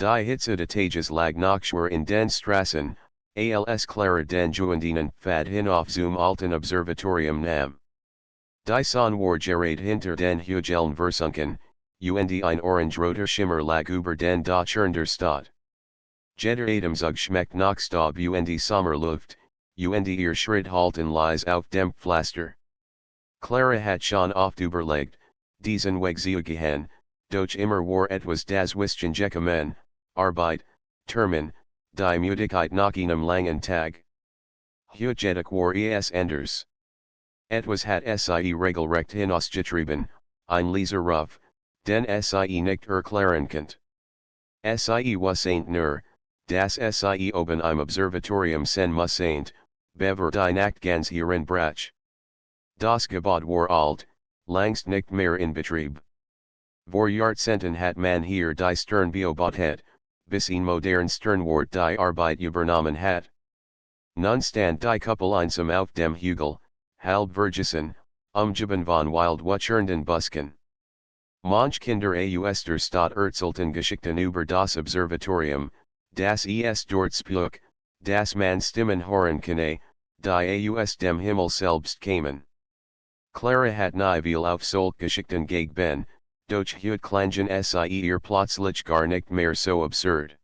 Die Hitze des Tages lag nachschwer in den Straßen, als Clara den Jugendlichen Pfad hinauf zum Alten Observatorium nahm. Die Sonne war gerade hinter den Hügeln versunken, und ein orange-roter Schimmer lag über den Dächern der Stadt. Jeder Atemzug schmeckt nach Staub und die Sommerluft, und ihr Schritt halten leise auf dem Pflaster. Clara hat schon oft überlegt, diesen Weg zu gehen, doch immer war etwas das Wischen gekommen, Arbeit, Termin, die Müdigkeit nach einem langen Tag. Heute war es anders. Etwas hat sie regelrecht hinausgetrieben, ein Leserruf, den sie nicht erklären könnt. Sie wasseint nur, das sie oben im Observatorium sen musseint, bever die Nacht ganz hierin brach. Das Gebäude war alt, langst nicht mehr in Betrieb. Vor Jahrzehnten hat man hier die Stern beobachtet, bis ein modern Sternwart die Arbeit übernommen hat. Nun stand die Kuppel einsam auf dem Hügel, halb vergessen, umgeben von wild wuchernden Busken. Manch Kinder aus der Stadt erzählten Geschichten über das Observatorium, das es dort spuk, das man Stimmen hören könne, die aus dem Himmel selbst kamen. Clara hat nie viel auf solche Geschichten gegeben, doch heute klangen sie ihr plötzlich gar nicht mehr so absurd.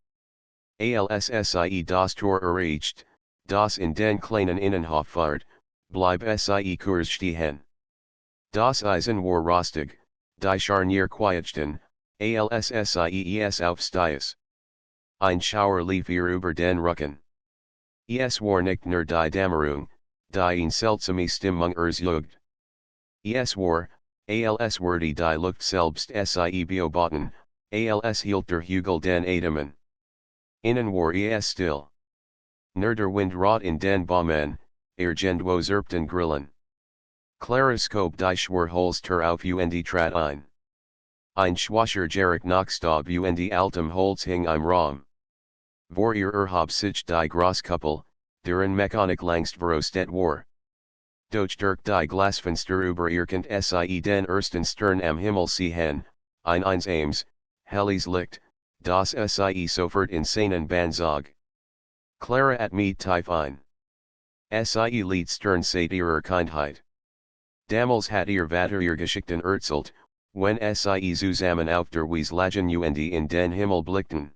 Als sie das Tor erreicht, das in den kleinen Innenhof fährt, bleib sie kurz stehen. Das Eisen war rostig, die Scharnier quietschten, als sie auf Stias. Ein Schauer lief ihr über den Rücken. Es war nicht nur die Dämmerung, die ein seltsame Stimmung erzeugt. Es war, als würde die Luft selbst sie beobachten, als hielt der Hügel den Atemen. Innen war es still. Nur der Wind rot in den Bäumen, irgendwo zirpten Grillen. Clara schob die Schwerholster auf und trat ein. Ein schwacher Geruch nach Staub und altem Holz hing im Raum. Vor ihr erhob sich die Großkuppel, deren Mechanik langst verrostet war. Doch durch die Glasfenster über ihr könnt sie den ersten Stern am Himmel sehen, ein einsames, helles Licht, das sie sofort in seinen Bann zog. Clara atmet tief ein. Sie lied Stern seit ihrer Kindheit. Damals hat ihr Vater ihr Geschichten erzählt, wenn sie zusammen auf der Wies lagen und in den Himmel blickten.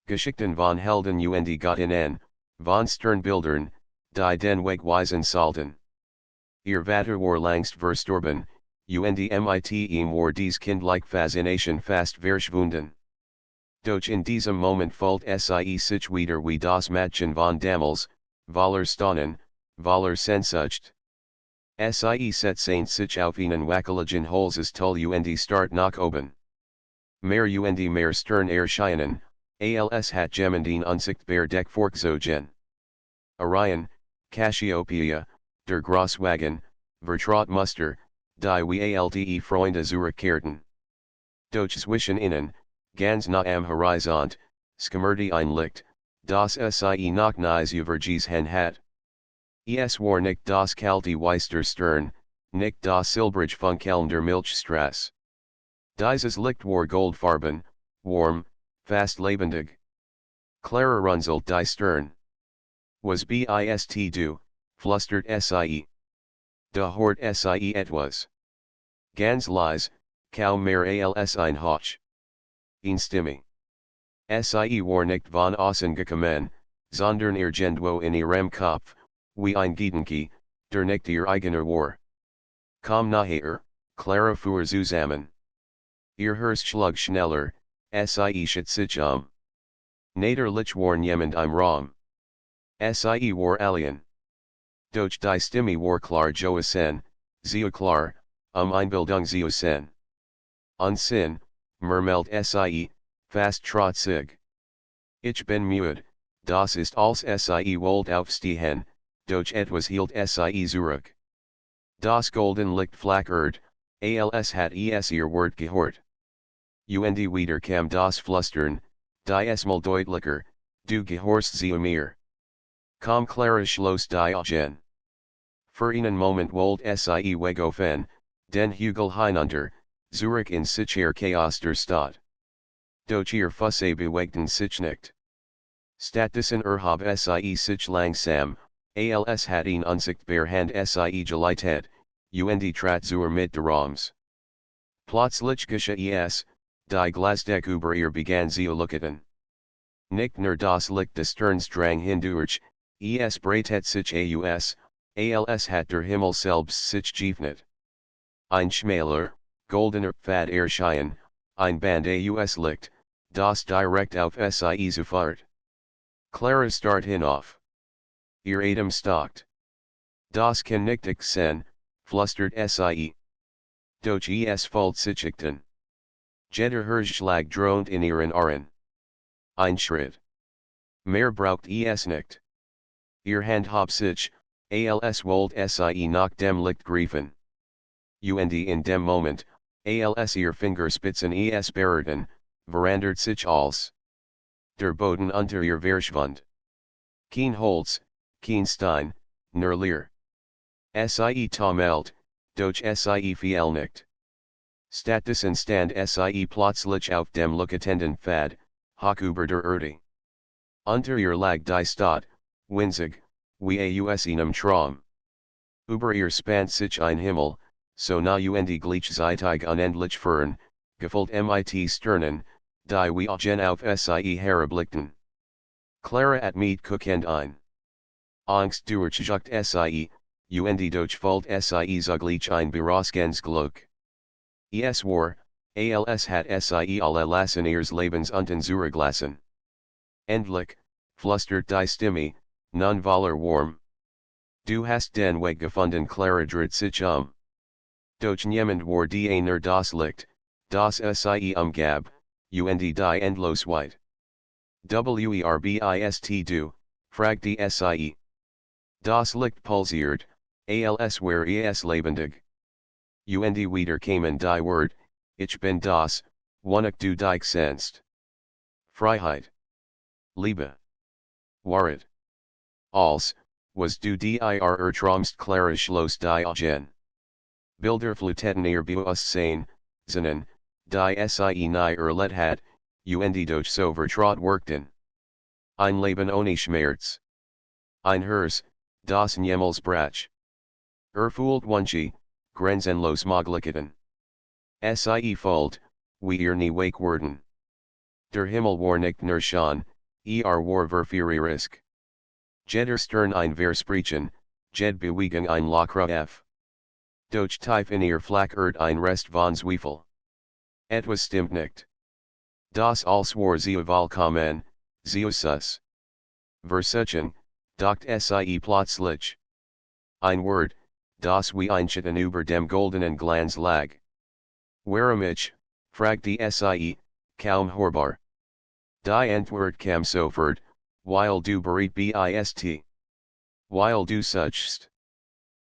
Geschichten von Helden und Göttinnen, von Sternbildern, die den Weg weisen sollten. Ihr Vater war langst verstorben, und mit ihm war dies kindliche Faszination fast verschwunden. Doch in diesem Moment fühlt sie sich wieder wie das Mädchen von damals, voller Staunen, voller Sehnsucht. Sie setzen sich auf einen wackeligen Holzstuhl und start nach oben. Mehr und mehr Stern erscheinen, als hat jemand den unsichtbar Deck vorgezogen. Orion, Cassiopeia, der Großwagen, Vertraut Muster, die wie Freunde zurückkehrten. Doch zwischen ihnen, ganz nah am Horizont, skimmerte ein Licht, das sie noch nies übergesehen hat. Es war nicht das kalte Weißer Stern, nicht das silbrige Funkeln der Milchstraße. Dieses Licht war goldfarben, warm, fast lebendig. Clara runzelt die Stern. Was bist du, flüstert sie. Da hort sie etwas. Ganz leise, kaum mehr als ein Hauch. Ein Stimme. Sie war nicht von außen gekommen, sondern irgendwo in ihrem Kopf, wie ein Gedanke, der nicht ihr eigener war. Komm nachher, Clara fuhr zusammen. Ihr Herz schlug schneller, sie schätzt sich Naderlich war jemand im Raum. Sie war alien. Doch die Stimme war klar Joasen, sehr klar, Einbildung Joasen. Unsinn, murmelt sie, fast trotzig. Ich bin müde, das ist als sie wollte aufstehen, doch etwas hielt sie zurück. Das golden Licht flackert, als hat ihr Wort gehört. Und wieder kam das Flüstern, diesmal deutlicher, du gehorst zu mir. Komm Clara schloss die Augen. Für einen Moment wollte sie wegaufen, den Hügel hinunter, zurück in sicher Chaos der Stadt. Doch ihr Fusse bewegten sich nicht. Stattdessen erhob sie sich langsam, als hat ihn unsichtbar Hand sie geleitet, und trat zur Mitte des Raums. Plötzlich geschah es, die Glasdecke über ihr begann zu leuchten. Nicht nur das Licht des Sterns drang hindurch, es breitet sich als hat der Himmel selbst sich geöffnet. Ein schmaler, goldener Pfad erschien, ein Band aus Licht, das direkt auf sie zufahrt. Clara start hinauf. Ihr Atem stockt. Das kann nicht ich sein, flüstert sie. Doch es folgt sichchten. Jeder Herzschlag dröhnt in ihren Ohren. Ein Schritt. Mehr braucht es nicht. Ihr Hand hab sich, als wollt sie nach dem Licht greifen. Und in dem Moment, als ihr Fingerspitzen es berührten, verandert sich alles. Der Boden unter ihr verschwand. Kein Holz, kein Stein, nur Leer. Sie taumelt, doch sie fiel nicht. Stattdessen stand sie plötzlich auf dem leuchtenden Pfad, hoch über der Erde. Unter ihr lag die Stadt, winzig, wie aus einem Traum. Über ihr spannt sich ein Himmel, so nah und gleichzeitig unendlich fern, gefüllt mit Sternen, die wie gen auf sie herabblickten. Clara at mit guckend ein. Angst durchzuckt sie, und doch folgt sie zugleich ein berauschendes Glück. Es war, als hat sie alle lassen ihres Lebens unten gelassen. Endlich, flüstert die Stimme, nun voller warm. Du hast den Weg gefunden, Clara dreht sich Doch niemand war die nur das Licht, das sie umgab, und die Endlosheit. Werbist du, fragte sie. Das Licht pulsiert, als wär es lebendig. Und wieder kamen die Wort, ich bin das, wonach du dich sehnst. Freiheit. Liebe. Wahrheit. Als, was du dir Traumst, Clara schloss die Augen. Bilder fluteten ihr Bewusstsein, Zinnen, die sie nie erlebt hat, und doch so vertraut wirkten. Ein Leben ohne Schmerz. Ein Herz, das niemals brach. Erfüllt wünsche, grenzenlos Möglichkeiten. Sie folgt, wie ihr nie wake werden. Der Himmel war nicht nur schön, war verführerisch. Jeder Stern ein Versprechen, jed Bewegung ein Lockra F. Doch tief in ihr flackert ein Rest von Zweifel. Etwas stimmt nicht. Das als war sie vollkommen, sus. Versuchen, docht sie plötzlich. Ein Wort, das wie Einschichten über dem goldenen Glanz lag. Warum ich, fragte sie, kaum hörbar. Die Antwort kam sofort, weil du bereit bist. Weil du suchst.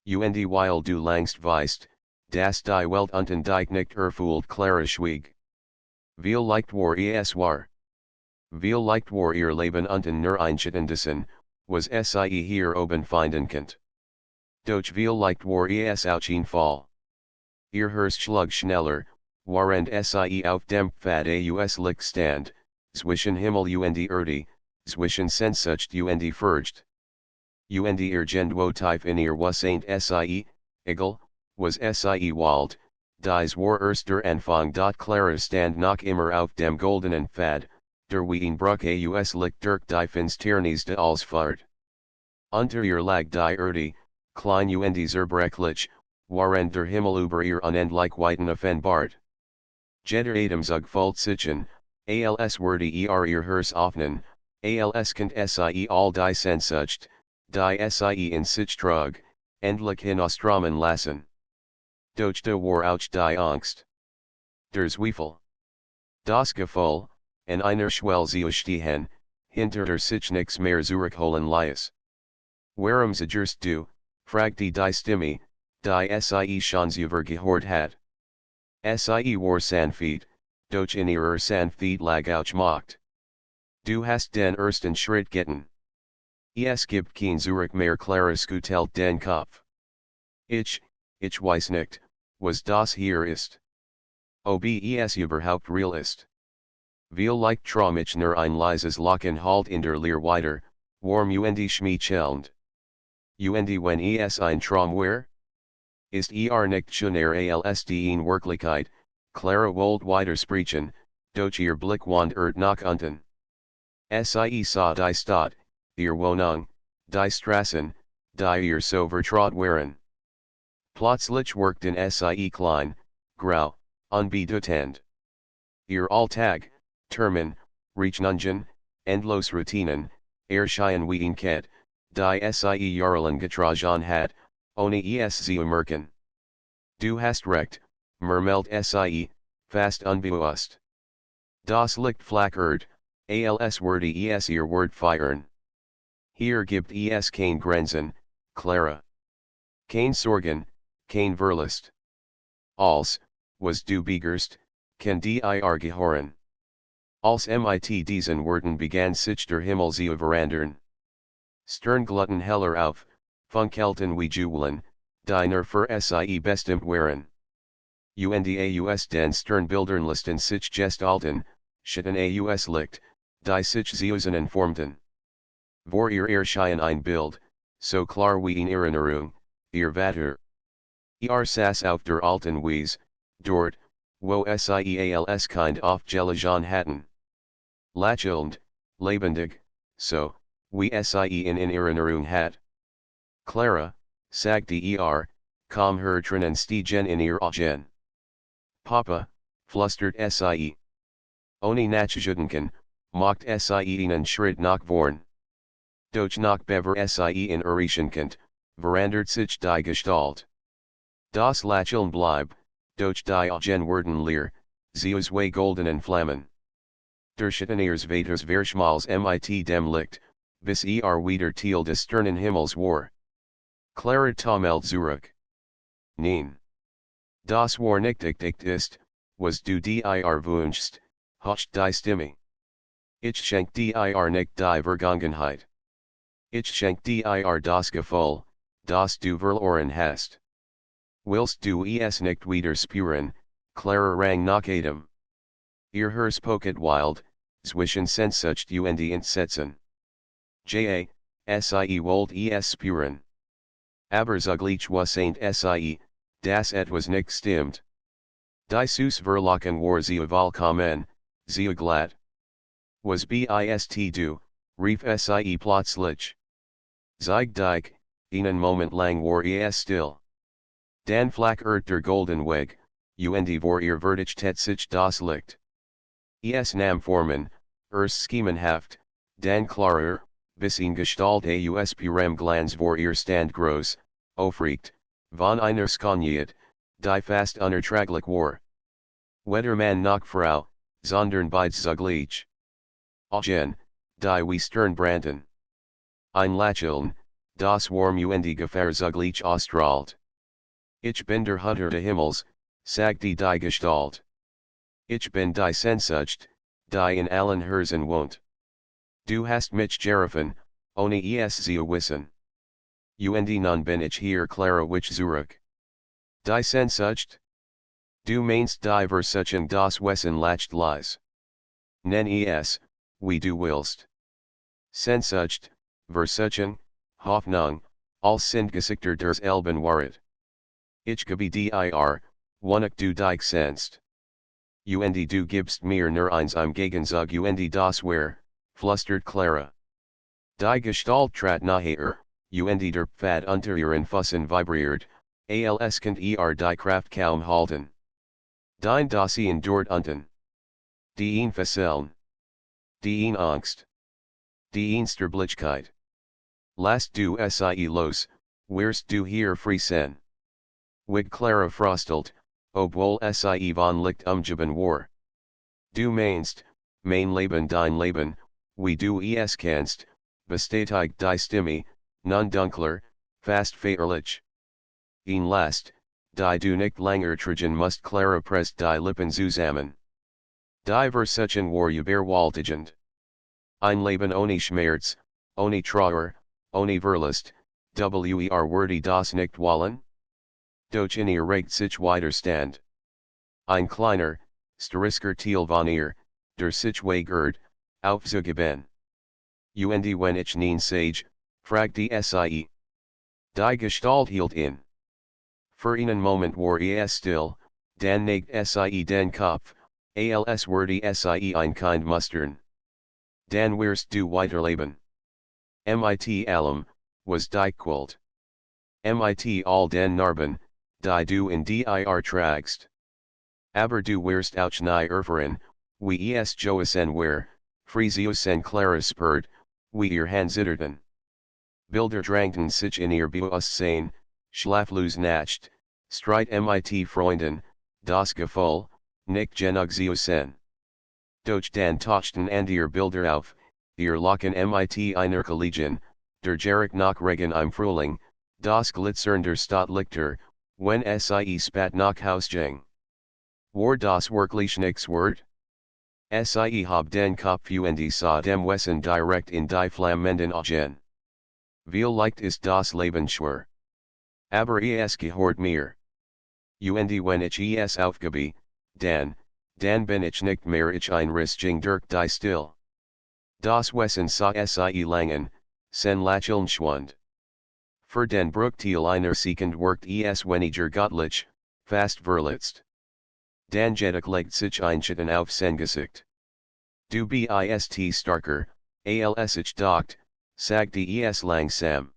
Und weil du langst weißt, dass die Welt unten dich nicht erfüllt, Clara schwieg. Viel leicht war es war. Viel leicht war ihr Leben unten nur einschüttendessen, was sie hier oben finden könnt. Doch viel leicht war es auch ein Fall. Ihr Herz schlug schneller, während sie auf dem Pfad aus Licht stand, zwischen Himmel und Erde, zwischen Sehnsucht und Furcht. Und ihr Gendwo tief in ihr Wassaint sie, egal, was sie wald, dies war erster Anfang. Clara stand noch immer auf dem goldenen Pfad, der wie ein Bruch aus Licht durch die Finsternis de als Fahrt. Unter ihr lag die Erde, klein und zerbrechlich, während der Himmel über ihr unendlich weiten offenbart. Jeder Atemzug folgt sichern, als würde ihr Herz öffnen, als könnt sie all die Sehnsucht, die sie in sich trug, endlich hinausströmen lassen. Doch da war auch die Angst. Der Zweifel. Das Gefühl, an einer Schwelle zu stehen, hinter der sich nichts mehr zurückholen ließ. Warum zögerst du, fragte die Stimme, die sie schon zuvor gehört hat. Sie war sanft, doch in ihrer Sanftheit lag auch Macht. Du hast den ersten Schritt getan. Es gibt kein Zurück mehr, Clara schüttelt den Kopf. Ich weiß nicht, was das hier ist. Ob es überhaupt real ist. Veel like Tromich nur ein leises Lachen halt in der Leer weiter, warm und schmeichelnd. Und wenn es ein Traum wär? Ist nicht schon als die Wirklichkeit, Clara wollt weiter sprechen, doch ihr Blick wandert nach unten. Sie sah die Stadt, ihr Wohnung, die Straßen, die ihr so vertraut waren. Plötzlich wirkten sie klein, grau, unbedeutend. Ihr Alltag, Termin, Rechnungen, endlos Routinen, erscheinen wie ein Kett, die sie jahrelang getragen hat, ohne es zu merken. Du hast recht, murmelt sie, fast unbewusst. Das Licht flackert, als würde es ihr Wort feiern. Hier gibt es kein Grenzen, Clara. Kein Sorgen, kein Verlust. Als, was du begehrst, kann dir gehören. Als mit diesen Worten begann sich der Himmel zu verandern. Sterngluten heller auf, funkelten wie Juwelen, die nur für sie bestimmt waren. Und aus den Sternbildern listen sich gestalten, Schatten aus Licht, die sich zu formten. Vor ihr erschien ein Bild, so klar wie in Erinnerung, ihr Vater. Saß auf der alten Wiese, dort, wo sie als Kind auf gelegen hatten. Lächelnd, lebendig, so, wie sie in Erinnerung hat. Clara, sagte komm her Tränen stiegen in ihr Augen. Papa, flüstert sie. Ohne nachzudenken, macht sie einen Schritt nach vorn. Doch noch bever sie in Erreichenkeit, verandert sich die Gestalt. Das Lächeln bleib, doch die Augen werden leer, sie zwei goldenen Flammen. Der Schatten ihres Vaters verschmals mit dem Licht, bis wieder Teil des Sternenhimmels war. Clara taumelt zurück. Nein. Das war nicht ist, was du dir wünschst, hoch die Stimme. Ich schenk dir nicht die Vergangenheit. Ich schenk dir das Gefühl, das du verloren hast. Willst du es nicht wieder spüren, Clara rang nach Atem. Ihr Herz poket wild, zwischen Sehnsucht und Entsetzen. Sie wollt es spüren. Aber zugleich was sie, das etwas nicht stimmt. Die Süß Verlachen war sie vollkommen, sie glatt. Was bist du, rief sie plötzlich. Zeig dich, einen Moment lang war es still. Dan flackert der golden Weg, und vor ihr verdichtet sich das Licht. Es nam Formen, schemenhaft, dan klarer, bis in Gestalt aus purem Glanz vor ihr stand groß, aufrecht, von einer Skoniet, die fast unerträglich war. Weder Mann noch Frau, sondern beides zugleich. Augen, die wie Sternbranden. Ein Lächeln, das warm und Gefahr zugleich ausstrahlt. Ich bin der Hutter des Himmels, sagte die Gestalt. Ich bin die Sehnsucht, die in allen Herzen wohnt. Du hast mich gerufen, ohne es zu wissen. Und nun bin ich hier Clara wich zurück. Die Sehnsucht? Du meinst die Versuchung das Wesen lacht lies. Nenn es, wie du willst. Sehnsucht, Versuchung, Hoffnung, all sind Gesichter des Elben waret. Ich gebe dir, wonach du dich sehnst. Und du gibst mir nur eins im Gegenzug und das wär, flüstert Clara. Die Gestalt trat naher, und der Pfad unter ihren Füßen vibriert, als könnt die Kraft kaum halten. Dein Dossier dort unten. Die Fesseln. Die Angst. Die Sterblichkeit. Last du sie los, wirst du hier frei sein. Wig Clara frostelt, obwohl sie von Licht umgeben war. Du meinst, mein Leben dein Leben, wie du es kannst, bestätigt die Stimme, nun dunkler, fast feierlich. Ein Last, die du nicht länger tragen musst Clara presst die Lippen zusammen. Die Versuchung war überwältigend. Ein Leben ohne Schmerz, ohne Trauer, ohne Verlust, würde das nicht wollen? Doch in ihr regt sich Widerstand. Ein kleiner, strischer Teil von ihr, der sich Gerd, aufzugeben. Und wenn ich neen sage, fragt die Sie. Die Gestalt hielt in. Für einen Moment war es still, dann neigt Sie den Kopf, als würde Sie ein Kind mustern. Dann wirst du weiterleben. Mit allem, was die Kult. Mit all den Narben, die du in dir tragst. Aber du wirst auch nie erfahren, wie es Joasen war, Friesiosen Clara spurt, wie ihr Hanzitterten. Bilder drangten sich in ihr Bewusstsein, Schlaflos Nacht, Streit mit Freunden, das Gefühl, nicht genug Ziosen. Doch dann tauchten and ihr Bilder auf, ihr Lachen mit einer Kollegin, der Gerik nach Regen im Frühling, das Glitzern der Stadtlichter, wenn Sie spat nach Haus ging. War das wirklich nichts wert? Sie hab den Kopf und sah dem Wesen direkt in die flammenden Augen. Wie leicht ist das Leben schwer. Aber es gehört mir. Und wenn ich es aufgebe, dann bin ich nicht mehr ich ein Richtung durch die Still. Das Wesen sah Sie langen, sen lacheln schwund. Für den Bruchteil einer Sekund workt es weniger göttlich, fast verletzt. Dan jedik legt sich ein Schatten auf sein Gesicht. Du bist starker, als ich dacht, sagte es langsam.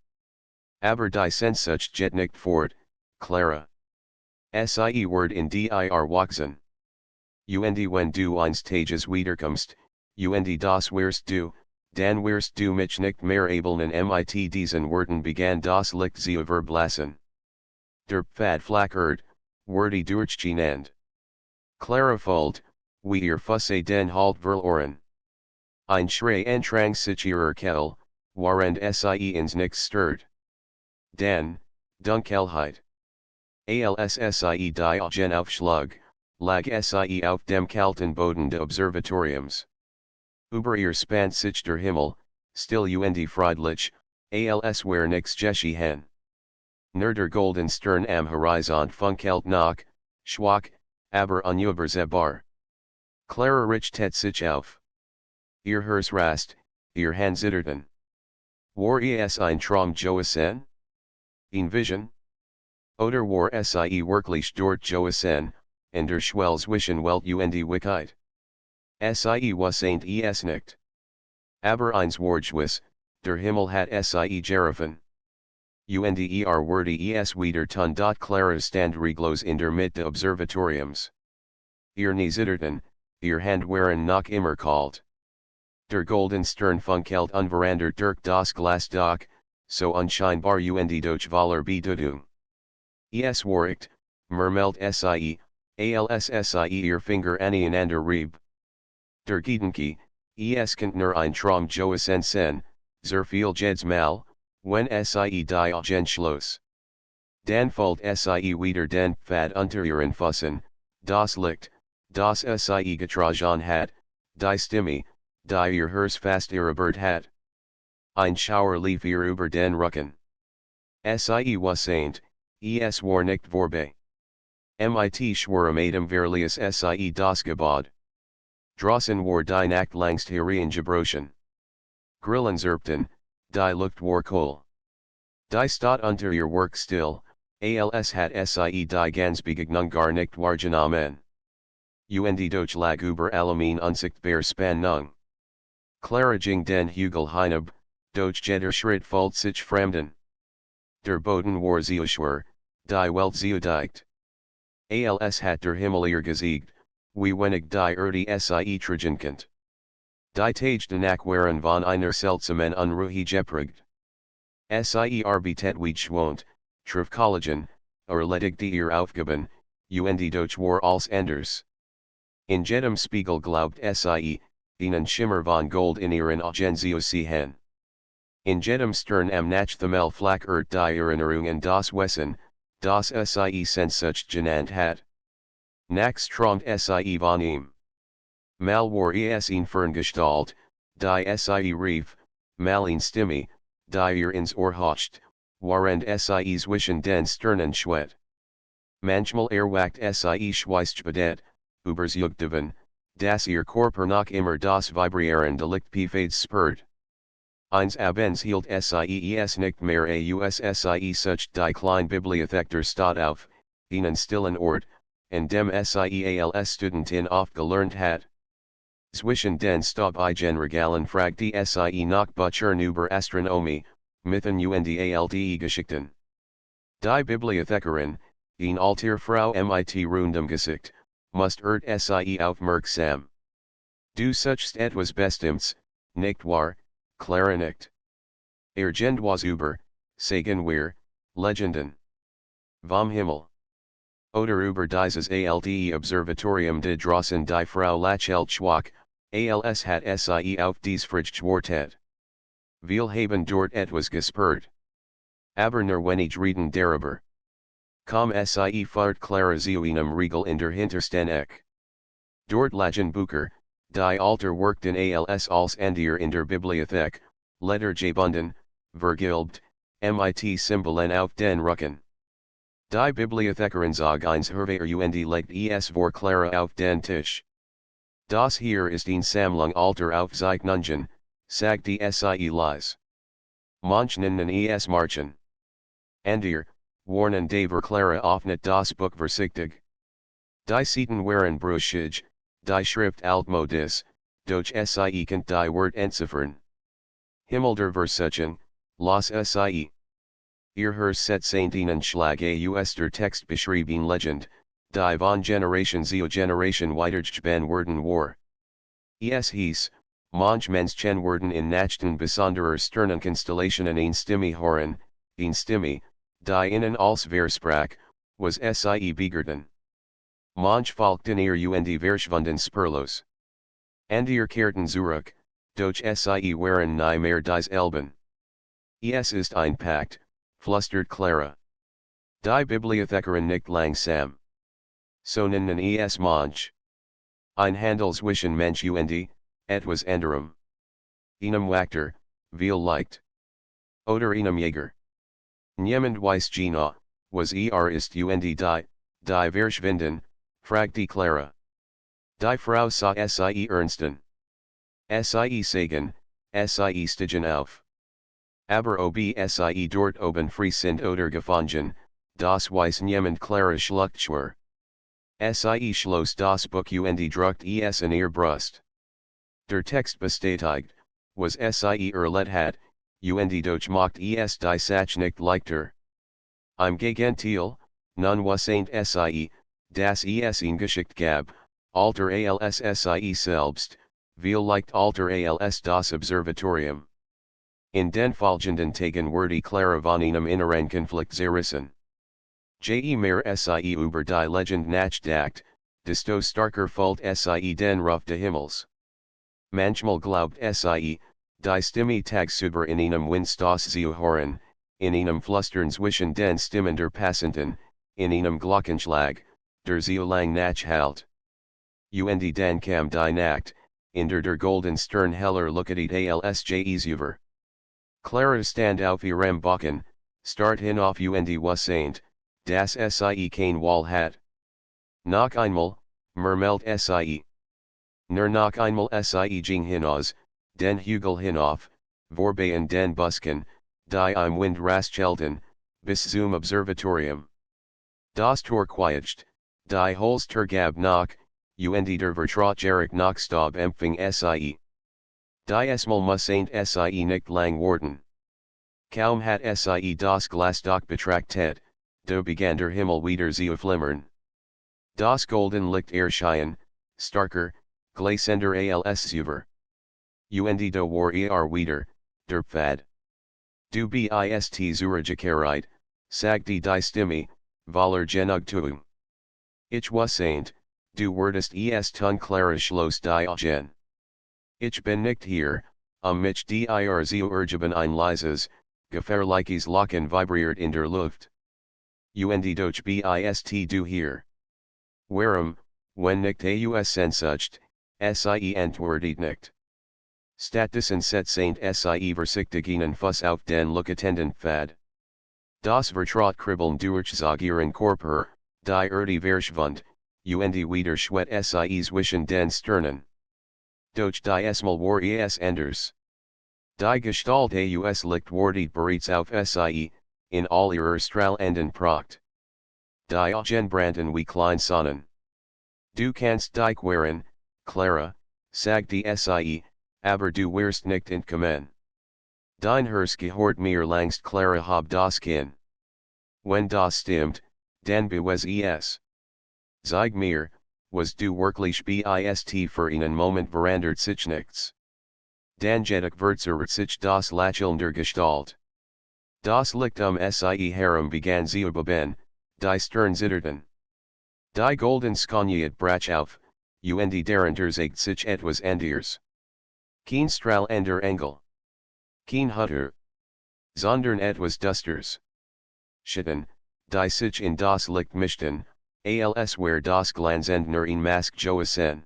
Aber die Sehnsucht geht nicht fort, Clara. Sie wird in dir wachsen. Und wenn du eines Tages wiederkommst, und das wirst du, dann wirst du mich nicht mehr abeln mit diesen Worten begann das Licht sie überblassen. Der Pfad flackert, wurde durchgenannt. Clara folgt, wie ihr Fusse den Halt verloren. Ein Schrei entrang sich ihrer Kehl, warend Sie ins Nix stört. Dann, Dunkelheit. Als Sie die Augen aufschlug, lag Sie auf dem kalten Boden des Observatoriums. Über ihr spannt sich der Himmel, still und friedlich, als wär nix geschehen. Nur der golden Stern am Horizont funkelt noch, schwach, aber unübersehbar. Clara richtet sich auf. Ihr Herz rast, ihr Hanzitterten. War es ein Traum Joasen? Ein Vision? Oder war Sie wirklich dort Joasen, und der Schwellswischen Welt und Wickheit? Sie was ain't es nicht. Aber eins war gewiss, der Himmel hat Sie gerufen. Und wurde es wieder tun dot Clara stand reglos in der Mitte Observatoriums. Ihr Zitterten, ihr Hand waren noch immer kalt. Der golden Stern funkelt unverandert durch das Glasdach, so unscheinbar und doch voller Bedeutung. Es warkt, murmelt Sie, als Sie ihr Finger aneinander rieb. Der Gedanke, es könnt nur ein Traum Joasen sen, sehr viel jedes Mal, wenn Sie die Augen schloss. Dann folgt Sie wieder den Pfad unter ihren Füßen, das Licht, das Sie getragen hat, die Stimme, die ihr Herz fast erobert hat. Ein Schauer lief ihr über den Rücken. Sie was saint, es war nicht vorbei. Mit schwerem Atem verlies Sie das Gebäude. Draußen war die Nacht langst hereingebrochen. Grillen zirpten, die Luft war kohl. Die Stadt unter ihr Werk still, als hat Sie die Ganzbegegnung gar nicht wahrgenommen. Und doch lag über allem unsichtbar Spannung. Clara ging den Hügel hinab, doch jeder Schritt fühlt sich fremden. Der Boden war sehr schwer, die Welt sehr dicht. Als hat der Himmel ihr gesiegt, wie wenig die Erde Sie tragenkent. Die Tage danach waren von einer seltsamen Unruhe geprägt. Sie arbeitet wie gewohnt, Trifkollagen, erledigte ihr Aufgaben, und doch war alles anders. In jedem Spiegel glaubt Sie, einen Schimmer von Gold in ihren Augen zu sehen. In jedem Stern am Nachthimmel flackert die Erinnerung das Wesen, das Sie Sehnsucht genannt hat. Nachts träumt Sie von ihm. Mal war es ein Ferngestalt, die Sie rief, mal eine Stimme, die ihr ins Ohr haucht, warend Sie zwischen den Sternen schwet. Manchmal erwacht Sie schweißgebadet, überzeugt davon, das ihr Körper noch immer das Vibrieren delikt Pfades spürt. Eins abends hielt SIES nicht mehr aus SIE such die kleine Bibliothek der Stadt auf, einen stillen Ort, in dem SIEALS Studentin oft gelernt hat. Zwischen den Staubigen fragt die SIE nach Büchern über Astronomie, Mythen und Geschichten. Die Bibliothekarin, eine alte Frau mit rundem Gesicht, muss SIE aufmerksam. Du suchst etwas Bestimmtes, nicht wahr, Clara nicht. Genwas über, sagen wir, Legenden. Vom Himmel. Oder über dieses alte Observatorium de draußen die Frau Lachelt Schwach, als hat SIE auf dies Frich gewartet. Wir haben dort etwas gespürt. Aber nur wenig reden darüber. SIE fahrt Clara zu einem Riegel in der hintersten Eck. Dort lagen Bücher, die Alter workten als Andier in der Bibliothek, lettergebunden, vergilbt, mit Symbolen auf den Rücken. Die Bibliothekarin zog eins hervor und legt es vor Clara auf den Tisch. Das hier ist eine Sammlung alter Aufzeichnungen, sagt die SIE leise. Manchen es Marchen. Andier, warnen Daver Clara öffnet das Buch vorsichtig. Die Seiten waren brüchig, die Schrift altmodisch, doch SIE kennt die Wort entziffern. Himmel der Versuchung, los SIE. Ihr Set Saint ihnen Schlag aus der Text beschrieben Legend, die von Generation zu Generation weitergegeben worden war. Es hieß, manchmals werden in Nachten besonderer Sternenkonstellationen ein Stimme hören, ein Stimme, die ihnen als Versprach, was SIE begerten. Manch folgten ihr und verschwunden spurlos. Andier kehrten zurück, doch SIE waren nie mehr dies Elben. Es ist ein Pakt, flüstert Clara. Die Bibliothekarin nicht langsam. So nennen es manch. Ein Handel zwischen Mensch und etwas anderem. Einem Wachter, vielleicht. Oder einem Jäger. Niemand weiß genau, was ist und die verschwinden, fragt die Clara. Die Frau sah SIE ernsten. SIE sagen, SIE stiegen auf. Aber ob SIE dort oben frei sind oder gefangen, das weiß niemand Clara schluckt schwer. SIE schloss das Buch und druckt es in ihr Brust. Der Text bestätigt, was SIE erlet hat, und doch macht es die Sache nicht leichter. Im Gegenteil, nun was ain't SIE, das es ihn geschickt gab, alter als SIE selbst, vielleicht alter als das Observatorium. In den folgenden Tagen wurde Clara von einem inneren Konflikt zerrissen. Mehr SIE über die Legend nachgedacht, desto starker fühlt SIE den Ruf des Himmels. Manchmal glaubt SIE, die Stimme tagsüber in einem Windstos zu hören, in einem Flüstern zwischen den Stimmen der Passenden, in einem Glockenschlag, der so lang nachhalt. Und dann kam die Nacht, in der golden Stern heller leuchtet als über. Clara stand auf ihrem Balken, start hinauf und was saint, das SIE kein Wall hat. Noch einmal, murmelt SIE. Nur noch einmal SIE ging hinaus, den Hügel hinauf, vorbei an den Busken, die im Wind raschelten, bis zum Observatorium. Das Tor quietscht, die Holster gab nach, und der Vertrautjerig nach Stab empfing SIE. Die Esmal muss ain't SIE nicht lang warten. Kaum hat SIE das Glas doch betrachtet, do begann der Himmel wieder zu flimmern. Das golden Licht erschien, starker, glänzender als über. Und do war wieder, der Pfad. Du bist zurückgekehrt, sagte die Stimme, voller Genugtuung. Ich was saint, du wurdest tun Clara schloss die Augen. Ich bin nicht hier, mich dir zu ergeben ein leises, gefährliches Lachen vibriert in der Luft. Und doch bist du hier. Warum, wenn nicht aus Sehnsucht, SIE antwortet nicht. Stattdessen set Saint SIE vorsichtig einen Fuß auf den lucketenden Pfad. Das Vertraut kribbeln durch ihren Körper, die Erde verschwand, und wieder schwet sies zwischen den Sternen. Doch die Esmal war es anders. Die Gestalt aus Licht wartet bereits auf sie, in all ihrer strahlenden Pracht. Die Augenbranden wie klein Sonnen. Du kannst dich wehren, Clara, sagte sie, aber du wirst nicht entkommen. Dein Herz gehört mir langst Clara hab das Kinn. Wenn das stimmt, dann bewes es. Zeig mir, was du wirklich bist für einen Moment verandert sich nichts. Dan jedoch verzerrt sich das Lächeln der Gestalt. Das Licht sie herum begann zu beben, die Stirn zitterten. Die golden Skoniet brach auf, und darunter zeigt sich etwas anderes. Kein strahlender Engel. Kein Hutter. Sondern etwas Dusters. Schatten, die sich in das Licht mischten, als wär das Glanzender in Mask Joasen.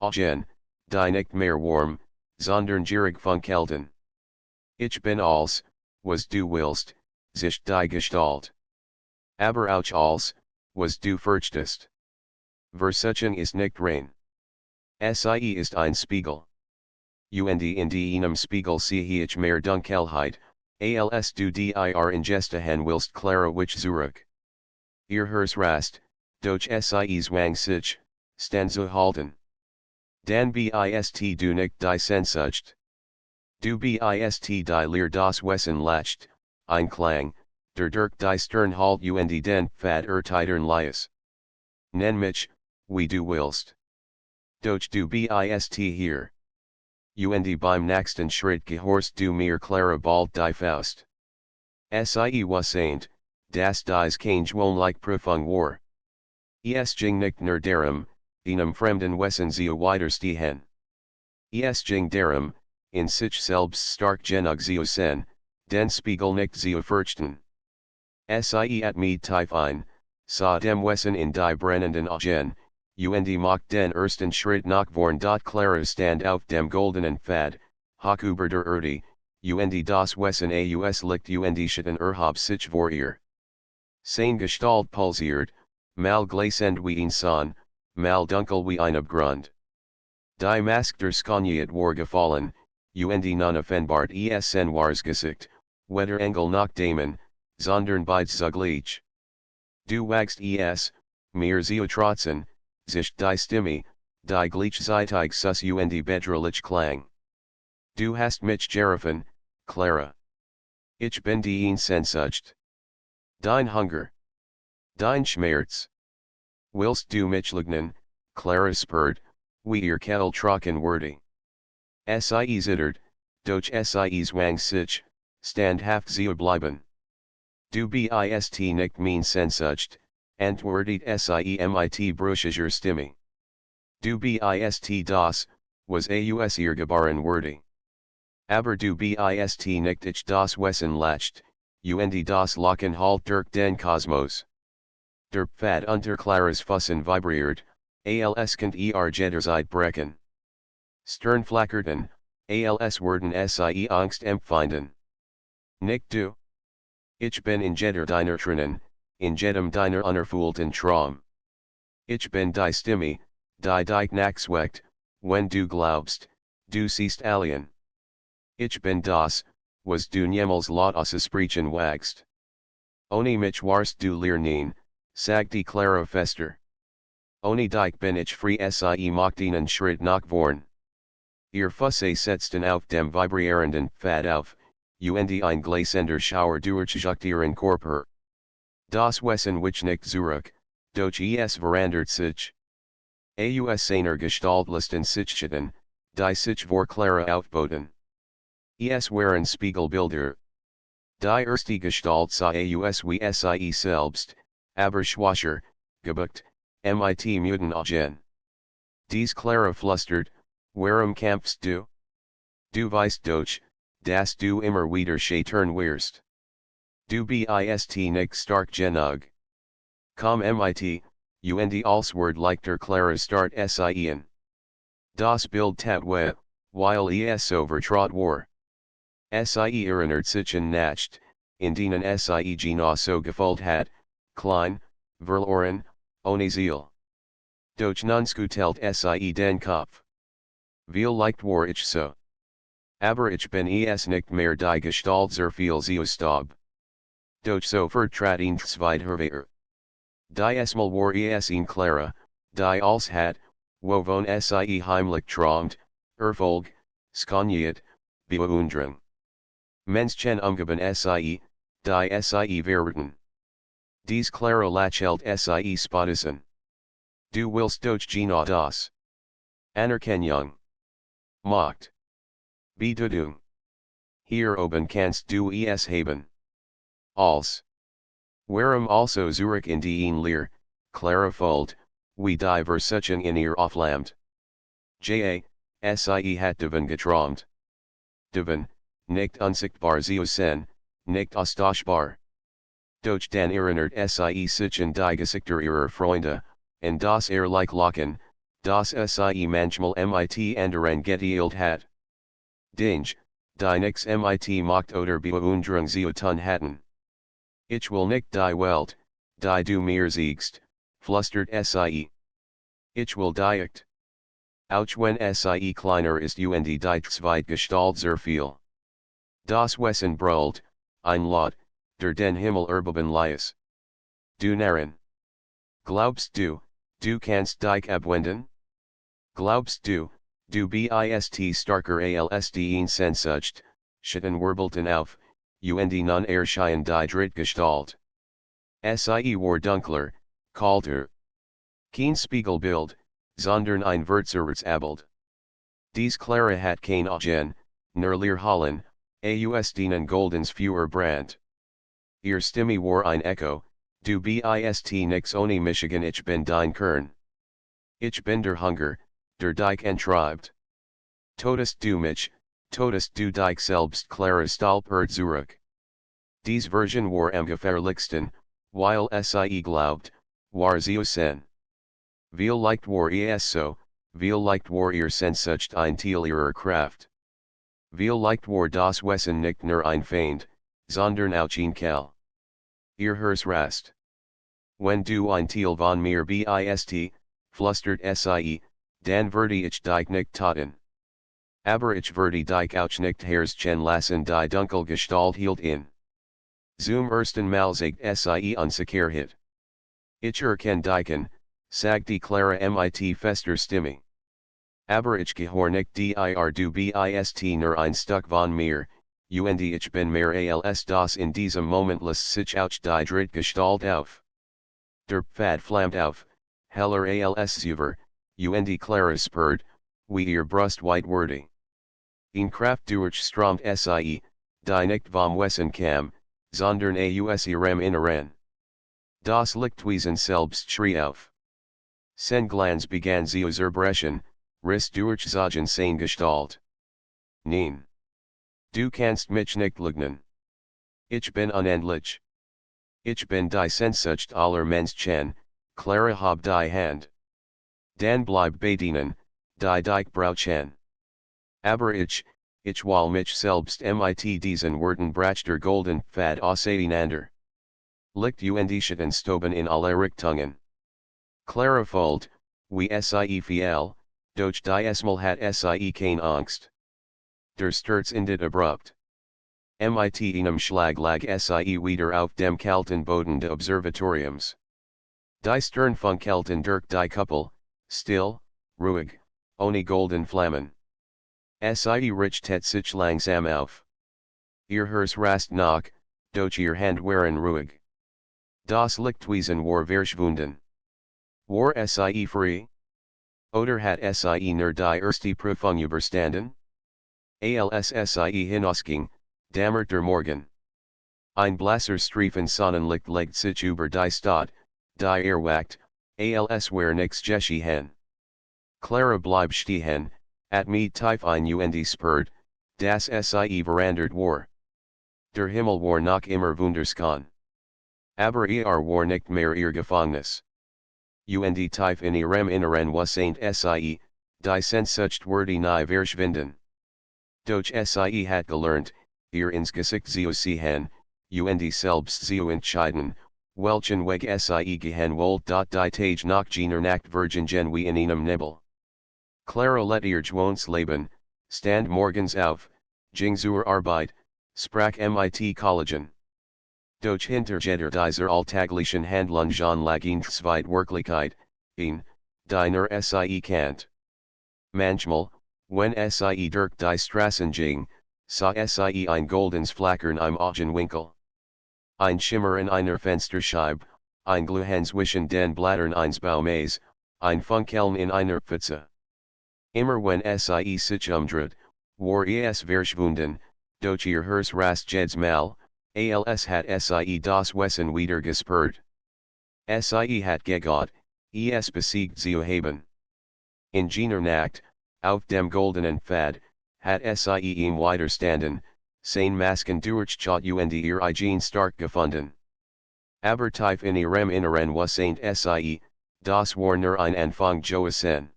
Augen, die nicht mehr warm, sondern gierig funkelten. Ich bin alles, was du willst, sich die Gestalt. Aber auch alles, was du fürchtest. Versuchung ist nicht rein. Sie ist ein Spiegel. Und in einem Spiegel sehe ich mehr Dunkelheit, als du dir ingestehen willst Clara wich zurück. Ihr Herz rast, doch sie zwang sich, stand halten. Dan bist du nicht die Sehnsucht. Du bist die Leer das Wesen lacht, ein Klang, der durch die Stirn halt und den Pfad Tittern lies. Nenn mich, wie du willst. Doch du bist hier. Und beim nächsten Schritt gehorst du mir Clara bald die Faust. Sie was saint, das dies kein like Prüfung war. Es ging nicht nur darum, einem fremden Wesen zu widerstehen. Es ging darum, in sich selbst stark genug zu sein, den Spiegel nicht zu fürchten. Sie at me tief ein, sah dem Wesen in die brennenden Augen, und macht den ersten Schritt nach vorn. Clara stand auf dem goldenen Pfad, hoch über der Erde, und das Wesen aus Licht und Schatten erhob sich vor ihr. Seine Gestalt pulsiert, mal glänzend wie ein Sonne, mal dunkel wie ein Abgrund. Die Mask der Skoniet war gefallen, und non-offenbart es wars Gesicht, weder Engel noch Dämon, sondern beides zugleich. Du wagst es, mir zu trotzen, sich die Stimme, die gleichzeitig sus und bedrohlich klang. Du hast mich gerufen, Clara. Ich bin dein Sehnsucht. Dein Hunger. Dein Schmerz. Willst du mich lugnen, Clara spurt, wie ihr Kettel trocken wurde. Sie zittert, doch sie zwang sich, standhaft zu bleiben. Du bist nicht mein Sehnsucht, antwortet sie mit brüchiger Stimme. Du bist das, was aus ihr geboren wurde. Aber du bist nicht ich das Wesen lacht, und das Lachen halt durch den Kosmos. Der Pfad unter Claras Füßen vibriert, als könnt jederzeit brechen. Stern flackerten, als werden sie Angst empfinden. Nicht du. Ich bin in jeder deiner Tränen, in jedem deiner unerfüllten Traum. Ich bin die Stimme, die dich nachschweckt, wenn du glaubst, du siehst alien. Ich bin das, was du niemals laut aussprechen wagst. Ohne mich warst du lernen, sagte Clara fester. Ohne dich bin ich frei sie macht einen Schritt nach vorn. Ihr Füße setzten auf dem vibrierenden Pfad auf, und ein glänzender Schauer durchzuckte ihren Körper. Das Wesen wich nicht zurück, doch es verandert sich. Aus seiner Gestalt lasten sich Schatten, die sich vor Clara aufboten. Es waren Spiegelbilder. Die erste Gestalt sah aus wie sie selbst, aber schwacher, gebückt, mit müden Augen. Dies Clara flüstert, warum kämpfst du? Du weißt doch, dass du immer wieder scheitern wirst. Du bist nicht stark genug. Komm mit, und als Wort leichter Clara start sein. Das Bild tat we, weil es so vertraut war. Sie erinnert sich an Nacht, in denen sie genau so gefällt hat, klein, verloren, ohne Ziel. Doch teilt sie den Kopf. Viel leicht war ich so. Aber ich bin es nicht mehr die Gestalt sehr viel zu staub. Doch so vertrat ihn Zweitherwehr. Die Esmal war es ihn Clara, die als hat, wo von sie heimlich traumt, Erfolg, skoniert, Bewunderung. Menschen umgeben sie, die sie verwerten. Dies Clara lachelt sie spottisen. Du willst doch genau das. Anerkennung. Macht. Bedeutung. Hier oben kannst du es haben. Als. Warum also Zurich in die Leer, Clara Fold, wie die Versuchung in ihr Auflamt. Sie hat Devon geträumt. Devon, nicht unsichtbar zu sein, nicht austauschbar. Doch dann erinnert sie sich an die Gesichter ihrer Freunde, und das like Lachen, das sie manchmal mit anderen geteilt hat. Dinge, die nix mit Macht oder Bewunderung zu tun hatten. Ich will nicht die Welt, die du mir siegst, flüstert sie. Ich will direkt. Auch wenn sie kleiner ist und die Zweitgestalt sehr viel. Das Wesen brüllt, ein Lot, der den Himmel erboben lies. Du Narren. Glaubst du, du kannst dich abwenden? Glaubst du, du bist starker als die Sehnsucht, schitten wirbelten auf, und nun erscheinen die Drittgestalt. Sie war dunkler, kalter. Kein Spiegelbild, sondern ein verzogertes Abbild. Dies Clara hat kein Augen, nur Leerhallen, aus denen Goldens Feuer brandt. Ihr Stimme war ein Echo, du bist nix ohne Michigan ich bin dein Kern. Ich bin der Hunger, der dich entreibt. Todest du mich, todest du dich selbst Clara stolpert zurück. Dies Version war am gefährlichsten, weil sie glaubt, war zu sein. Viel leicht war es so, viel leicht war ihr Sehnsucht ein Teil ihrer Kraft. Viel leicht war das Wesen nicht nur ein Feind, sondern auch ein Kerl. Ihr Herz rast. Wenn du ein Teil von mir bist, flüstert sie, dann werde ich dich nicht töten. Aber ich werde dich auch nicht herrschen lassen die dunkel Gestalt hielt in. Zum ersten Mal sagt sie unsicherheit. Ich erkenne dich, sagt die Clara mit fester Stimme. Aber ich gehöre nicht dir du bist nur ein Stück von mir, und ich bin mehr als das in diesem Moment lässt sich auch die Drittgestalt auf. Der Pfad flammt auf, heller als zuvor, und Clara spürt, wie ihr Brust weit wurde. In Kraft durchströmt sie, die nicht vom Wesen kam, sondern aus ihrem Inneren. Das Lichtwesen selbst schrie auf. Sein Glanz begann zu zerbrechen, riss durch seine seine Gestalt. Nein. Du kannst mich nicht leugnen. Ich bin unendlich. Ich bin die Sehnsucht aller Menschen, Clara hab die Hand. Dann bleib bei denen, die dich brauchen. Aber ich will mich selbst mit diesen Worten brach der golden Pfad auseinander. Licht und Schatten stoben in alle Richtungen. Clara Fold, wie sie viel, doch die Esmal hat sie keine Angst. Der Sturz endet abrupt. Mit einem Schlag lag sie wieder auf dem kalten Boden des Observatoriums. Die Sternfunkelten durch die Kuppel, still, ruhig, ohne golden Flammen. Sie richtet sich langsam auf. Ihr Herz rast nach, doch ihr Hand waren ruhig. Das Lichtwesen war verschwunden. War sie frei? Oder hat sie nur die erste Prüfung überstanden? Als sie hinausging, dämmert der Morgen. Ein blasser Streifen Sonnenlicht legt sich über die Stadt, die erwacht, als wär nix geschehen. Clara bleib stehen, at me tief ein und spürt, dass sie verandert war. Der Himmel war noch immer wunderschön. Aber war nicht mehr ihr Gefängnis. Und tief in ihrem Inneren was sie, die Sehnsucht wurde nie verschwinden. Doch sie hat gelernt, ihr ins Gesicht zu sehen, und selbst zu entscheiden, welchen weg sie gehen wollt. Die Tage nach jener Nacht vergingen wie in einem Nebel. Clara let ihr Leben, stand morgens auf, ging zur Arbeit, sprach mit Kollegen. Doch hinter jeder dieser alltäglichen Handlungen lag eine zweite Wirklichkeit, die sie kennt. Manchmal, wenn sie durch die Straßen ging, sah sie ein goldenes Flackern im Augenwinkel. Ein Schimmer in einer Fensterscheibe, ein Glühen zwischen den Blättern eines Baumes, ein Funkeln in einer Pfütze. Immer wenn sie sich umdreht, war es verschwunden, doch ihr Herz rast jedes Mal, als hat sie das Wesen wieder gespürt. Sie hat gegaut, es besiegt zu haben. In jener Nacht, auf dem goldenen Pfad, hat sie ihm widerstanden, seine Masken durchschaut und ihr eigen stark gefunden. Aber tief in ihrem Inneren was sie, das war nur ein Anfang gewesen.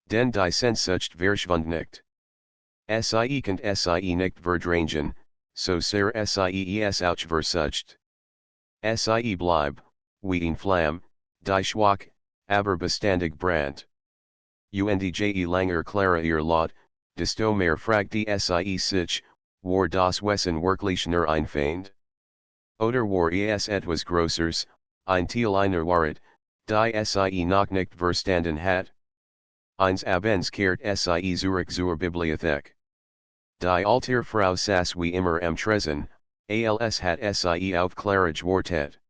Denn die Sehnsucht verschwand nicht. Sie konnte sie nicht verdrängen, so sehr sie es versucht. Sie blieb, wie eine Flamme, die schwach, aber beständig brannt. Und je langer Clara ihr Lot, desto mehr fragte sie sich, war das Wesen wirklich nur ein Feind? Oder war es etwas Größeres, ein Teil einer Wahrheit, die sie noch nicht verstanden hat? Eines Abends kehrt sie zurück zur Bibliothek. Die alte Frau saß wie immer am Tresen, als hat sie auf Clara gewartet.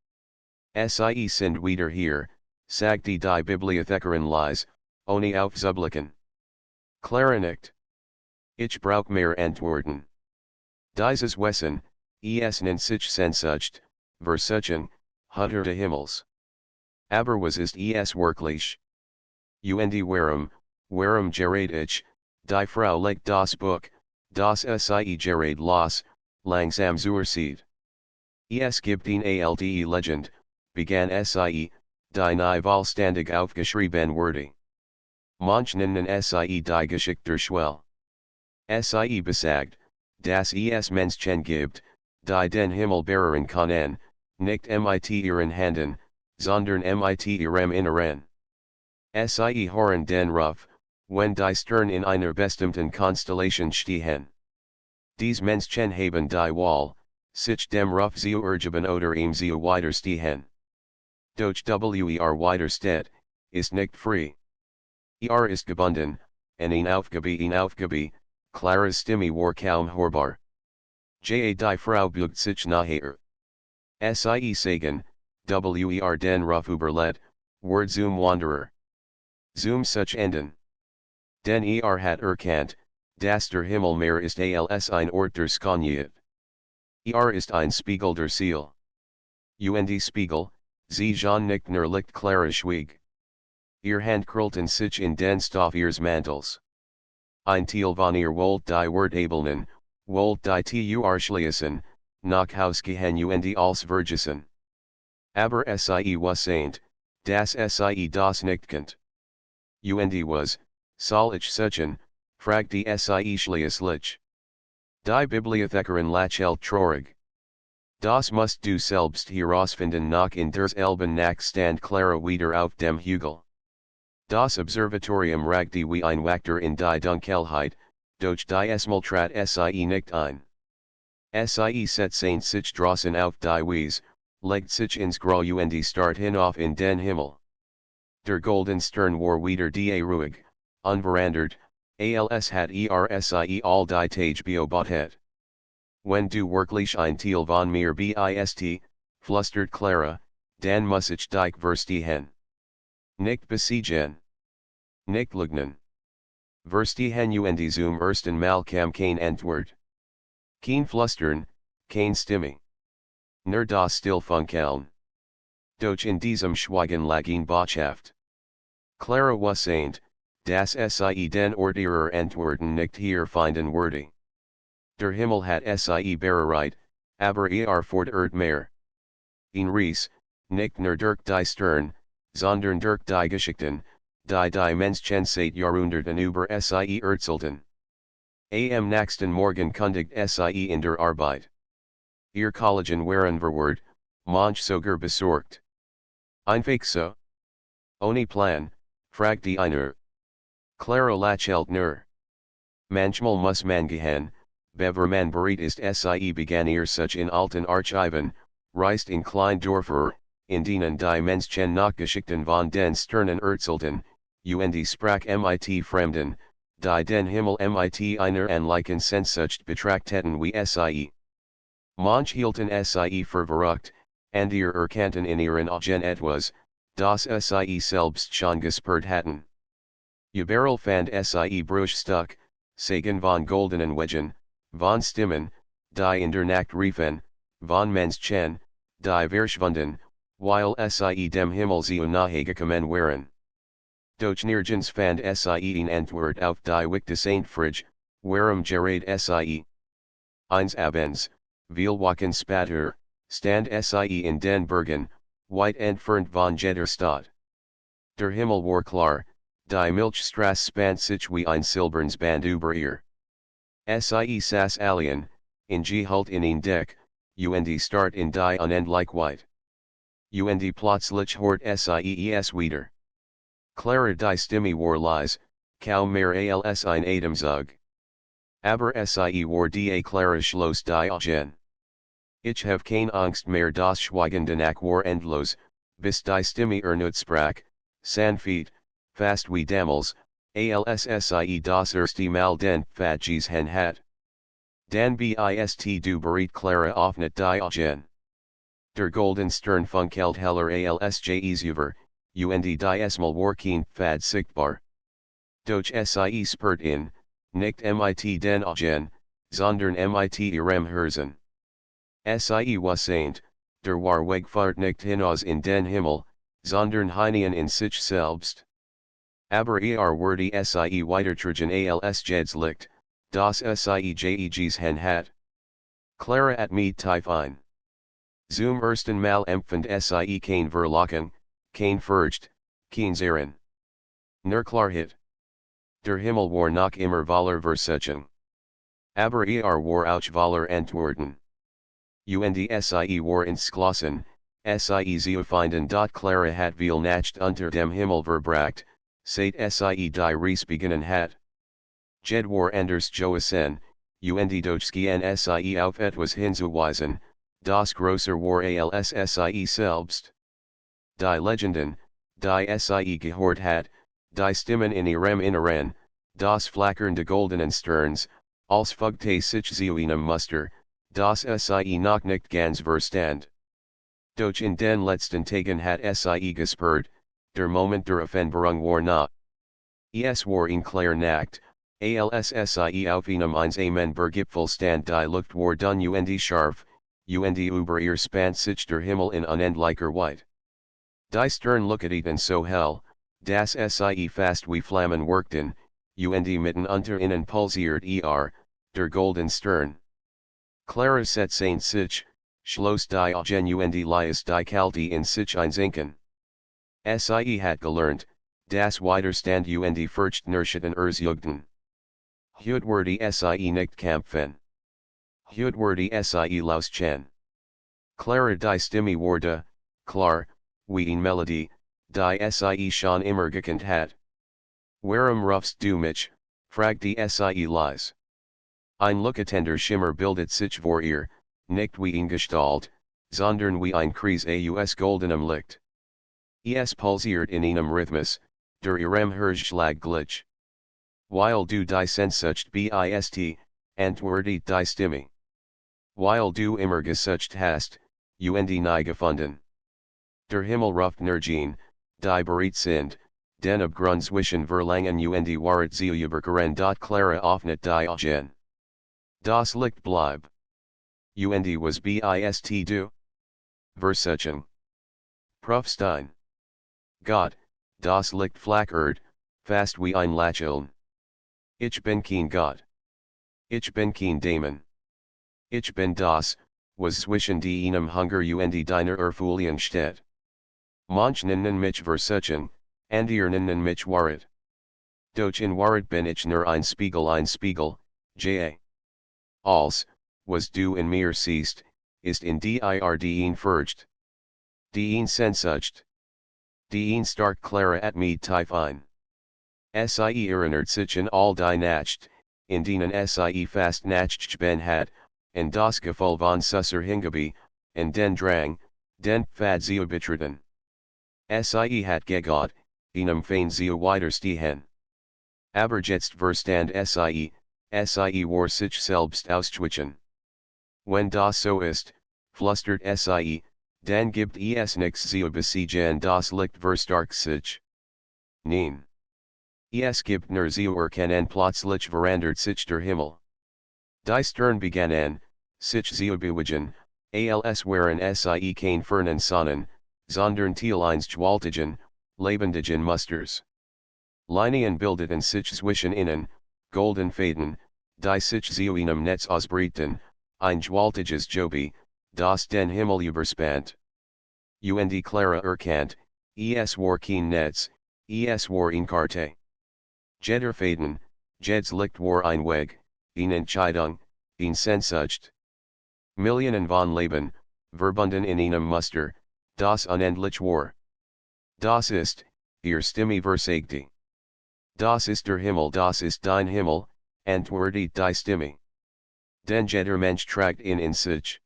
Sie sind wieder hier, sagte die Bibliothekarin leise, ohne aufzublicken. Clara nickt. Ich brauch mehr Antworten. Dieses Wesen, es nennt sich Sehnsucht, versuchen, Hunter des Himmels. Aber was ist es wirklich? Und warum gerät ich, die Frau legt das Buch, das sie gerät los, langsam zur Seite. Es gibt eine alte Legend, begann sie, die nie vollständig aufgeschrieben wurde. Manche nennen sie die Geschichte der Schwelle. Sie besagt, dass es Menschen gibt, die den Himmel bewahren können, nicht mit ihren Händen, sondern mit ihrem Inneren. Sie hören den Ruf, wenn die Sterne in einer bestimmten Konstellation stehen. Dies Menschen haben die Wahl, sich dem Ruf zu ergeben oder ihm zu widerstehen. Doch widersteht, ist nicht frei. Ist gebunden, eine Aufgabe, Claras Stimme war kaum hörbar. Die Frau bügt sich nachher. Sie sagen, den Ruf überlet, Word zum Wanderer. Zum sich enden. Den hat erkannt, dass der Himmel mehr ist als ein Ort der Skönheit. Ist ein Spiegel der Seele. Und Spiegel, sie Jean nicht nur licht Clara schwieg. Ihr Hand krüllten sich in den Stoff ihres Mantels. Ein Teil von ihr wollt die Wort abelnen, wollt die schließen, nach Haus gehen und als vergessen. Aber sie wasseint, dass sie das nicht kennt. Und was, soll ich suchen, fragte sie schließlich. Die Bibliothekarin lächelt traurig. Das musst du selbst herausfinden nach in der selben Nacht stand Clara wieder auf dem Hügel. Das Observatorium ragte wie ein Wächter in die Dunkelheit, doch die Esmel trat sie nicht ein. Sie setzt sich draußen auf die Wiese, legt sich ins Grau und start hinauf in den Himmel. Der golden Stern war wieder die ruhig, unverandert, als hat sie all die Tage beobachtet. Wenn du wirklich ein Teil von mir bist, flüstert Clara, dann muss ich dich verstehen. Nicht besiegen. Nicht lügnen. Verstehen und zum ersten Mal kam kein Antwort. Kein Flüstern, kein Stimme. Nur das Stillfunkeln. Doch in diesem Schweigen lag eine Botschaft. Clara wasseint, dass sie den Ort ihrer Antworten nicht hier finden würde. Der Himmel hat sie bereit, aber fordert mehr. In Ries, nicht nur durch die Stern, sondern durch die Geschichten, die Menschen seit Jahrhunderten über sie erzählten. Am nächsten Morgen kündigt sie in der Arbeit. Ihr Kollegen waren verwirrt, manch sogar besorgt. Einfach so? Ohne Plan, fragt die einer. Claro lachelt nur. Manchmal muss man gehen, bever man bereit ist sie begann such in alten Archiven, reist in Kleindorfer, in denen die Menschen Nachgeschichten von den Sternen erzählten, und sprach mit Fremden, die den Himmel mit einer Anleichen Sehnsucht betrachteten wie sie. Manch hielten sie für verrückt, und erkannten in ihren Augen etwas, das sie selbst schon gespürt hatten. Überall fand sie Bruchstück, Sagen von goldenen Wegen, von Stimmen, die in der Nacht riefen, von Menschen, die verschwunden, weil sie dem Himmel zu nahe gekommen waren. Doch nirgends fand sie in Antwort auf die wichtigste Frage, warum gerät sie? Eins abends, viel Wochen später, stand sie in den Bergen, weit entfernt von jeder Stadt. Der Himmel war klar, die Milchstraße spannt sich wie ein silbernes Band über ihr. Sie saß allein, in Gehalt in ein Deck, und start in die Unendlichkeit. Und plötzlich hört sie es wieder. Clara die Stimme war leise, kaum mehr als ein Atemzug. Aber sie war die Clara schloss die Augen. Ich have keine Angst mehr, das Schweigen danach war endlos, bis die Stimme erneut sprach, sanft, fast wie damals, als sie das erste Mal den Pfad gesehen hat. Dan bist du bereit, Clara öffnet die Augen. Der golden Stern funkelt heller als jes über, und die Mal war kein Pfad sichtbar. Doch sie spürt in, nicht mit den Augen, sondern mit ihrem Herzen. Sie wusste, der war Wegfahrt nicht hinaus in den Himmel, sondern hinein in sich selbst. Aber wurde sie weitertragen als Jeds Licht, das sie gesehen hat. Clara at mit tief ein. Zum ersten Mal empfand sie kein Verlocken, kein Furcht, kein Zeren. Nur Klarheit. Der Himmel war noch immer voller Versuchung. Aber war auch voller Antworten. Und sie war entschlossen, sie zu finden. Clara hat viel Nacht unter dem Himmel verbracht, seit sie die Reise beginnen hat. Jed war anders Joasen, und Dochskian sie auf etwas hinzuweisen, das größer war als sie selbst. Die Legenden, die sie gehört hat, die Stimmen in ihrem Inneren, das Flackern de goldenen Sterns, als folgte sich zu einem Muster, das sie noch nicht ganz verstand. Doch in den letzten Tagen hat sie gespürt, der Moment der Offenbarung war nah. Es war in Claire Nacht, als sie auf einem Einsamenberggipfel stand, die Luft war dun und scharf, und über ihr spannt sich der Himmel in unendlicher Weite. Die Stern looketen so hell, dass sie fast wie Flammen wirkten, und mitten unter ihnen pulsiert der golden Stern. Clara setzte sich, schloss die Augen und ließ die Kalte in sich einsinken. Sie hat gelernt, das Widerstand und Furcht Nerschitten Jugden. Heut wurde sie nicht kämpfen. Heut wurde sie lauschen. Clara die Stimme wurde, klar, wie eine Melodie, die sie schon immer gekannt hat. Warum rufst du mich, fragte sie leise. Ein leuchtender Schimmer bildet sich vor ihr, nicht wie eine Gestalt, sondern wie ein Kreis aus goldenem Licht. Es pulsiert in einem Rhythmus, der ihrem Herzschlag glich. Weil du die Sehnsucht bist, antwortet die Stimme. Weil du immer gesucht hast, und nie gefunden. Der Himmel ruft nergen, die bereit sind, den Abgrund zwischen Verlangen und Wahrheit zu überqueren. Clara öffnet die Augen. Das Licht bleib. Und was bist du? Versuchung. Prüfstein. Gott, das Licht flackert, fast wie ein Lächeln. Ich bin kein Gott. Ich bin kein Dämon. Ich bin das, was zwischen deinem Hunger und deiner Erfüllung steht. Manch nennen mich Versuchung, andere nennen mich Wahrheit. Doch in Wahrheit bin ich nur ein Spiegel, ja. Als, was du in mir siehst, ist in dir ein Furcht. Die Sehnsucht. Die stark Clara at me tief ein. Sie erinnert sich an all die Nacht, in denen sie fast Nacht ben hat, und das Gefühl von Susser Hingabe, und den Drang, den Pfad zu betreten. Sie hat gegott, einem fein zu widerstehen. Aber jetzt verstand sie war sich selbst ausschwitchen. Wenn das so ist, flüstert sie, dann gibt es nix zu besiegen das Licht verstark sich. Nein. Es gibt nur zu erkennen plötzlich verandert sich der Himmel. Die Stern begannen, sich zu bewegen, als waren sie kein fernen Sonnen, sondern teileinstgewaltigen, lebendigen Musters. Linien bildeten sich zwischen ihnen, golden Faden, die sich zu einem Netz ausbreiten, ein gewaltiges Jobi, das den Himmel überspannt. Und Clara erkannt, es war kein Netz, es war ein Karte. Jeder Faden, jedes Licht war ein Weg, eine Entscheidung, eine Sehnsucht. Millionen von Leben, verbunden in einem Muster, das unendlich war. Das ist, ihr Stimme versagte. Das ist der Himmel, das ist dein Himmel, antwortet die Stimme. Den jeder Mensch tragt in sich.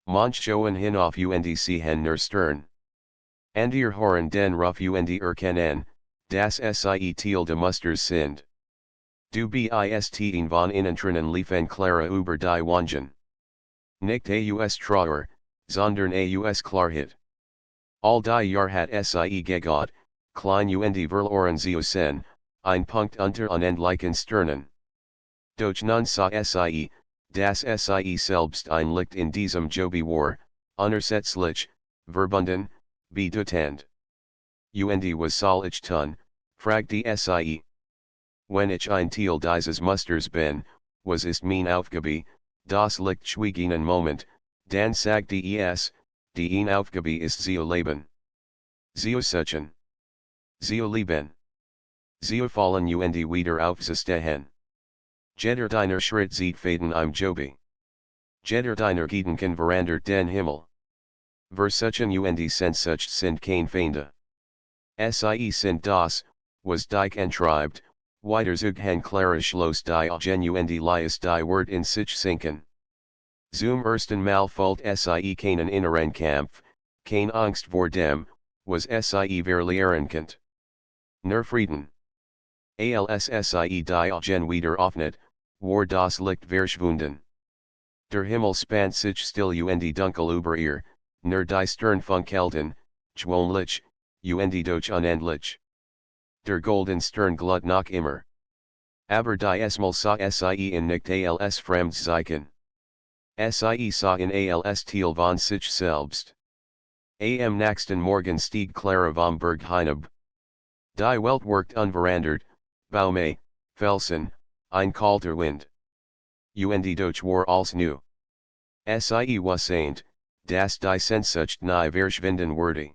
Manchoen hinauf und sehen nur Stern. And ihr Horen den Ruf und erkennen, das sie Teil de Musters sind. Du bist in von innentrinnen liefen Clara über die Wangen. Nicht aus Trauer, sondern aus Klarheit. All die Jahr hat sie gegott, klein und verloren zu sein, ein Punkt unter unendlichen Sternen. Doch nun sah sie, dass sie selbst ein Licht in diesem Jobi war, unersetzlich, verbunden, bedeutend. Und was soll ich tun, fragte sie. Wenn ich ein Teil dieses Musters bin, was ist mein Aufgabe, das Licht schwieg einen Moment, dann sagte es, die Aufgabe ist zu leben. Zu suchen. Zu lieben. Zu fallen und wieder aufzustehen. Jeder deiner Schritt sieht Faden im Jobi. Jeder deiner Gedanken verandert den Himmel. Versuchen und Sehnsucht sind kein Feinde. Sie sind das, was dich antreibt, weiterzugehen Clara schloss die Augen und ließ die Wort in sich sinken. Zum ersten Mal fühlt sie keinen inneren Kampf, keine Angst vor dem, was sie verlieren. Nur Frieden. Als sie die Augen wieder öffnet, war das Licht verschwunden. Der Himmel spannt sich still und dunkel über ihr, nur die Stern funkelten, gewöhnlich, und doch unendlich. Der golden Stern glut noch immer. Aber die Esmal sah sie in nicht als Fremdzeichen. Sie sah in als Teil von sich selbst. Am nächsten Morgen stieg Clara vom Berg hinab. Die Welt worked unverandert, Baume, Felsen, ein kalter Wind. Und doch war alles new. Sie wusste, dass die Sehnsucht nie verschwinden würde.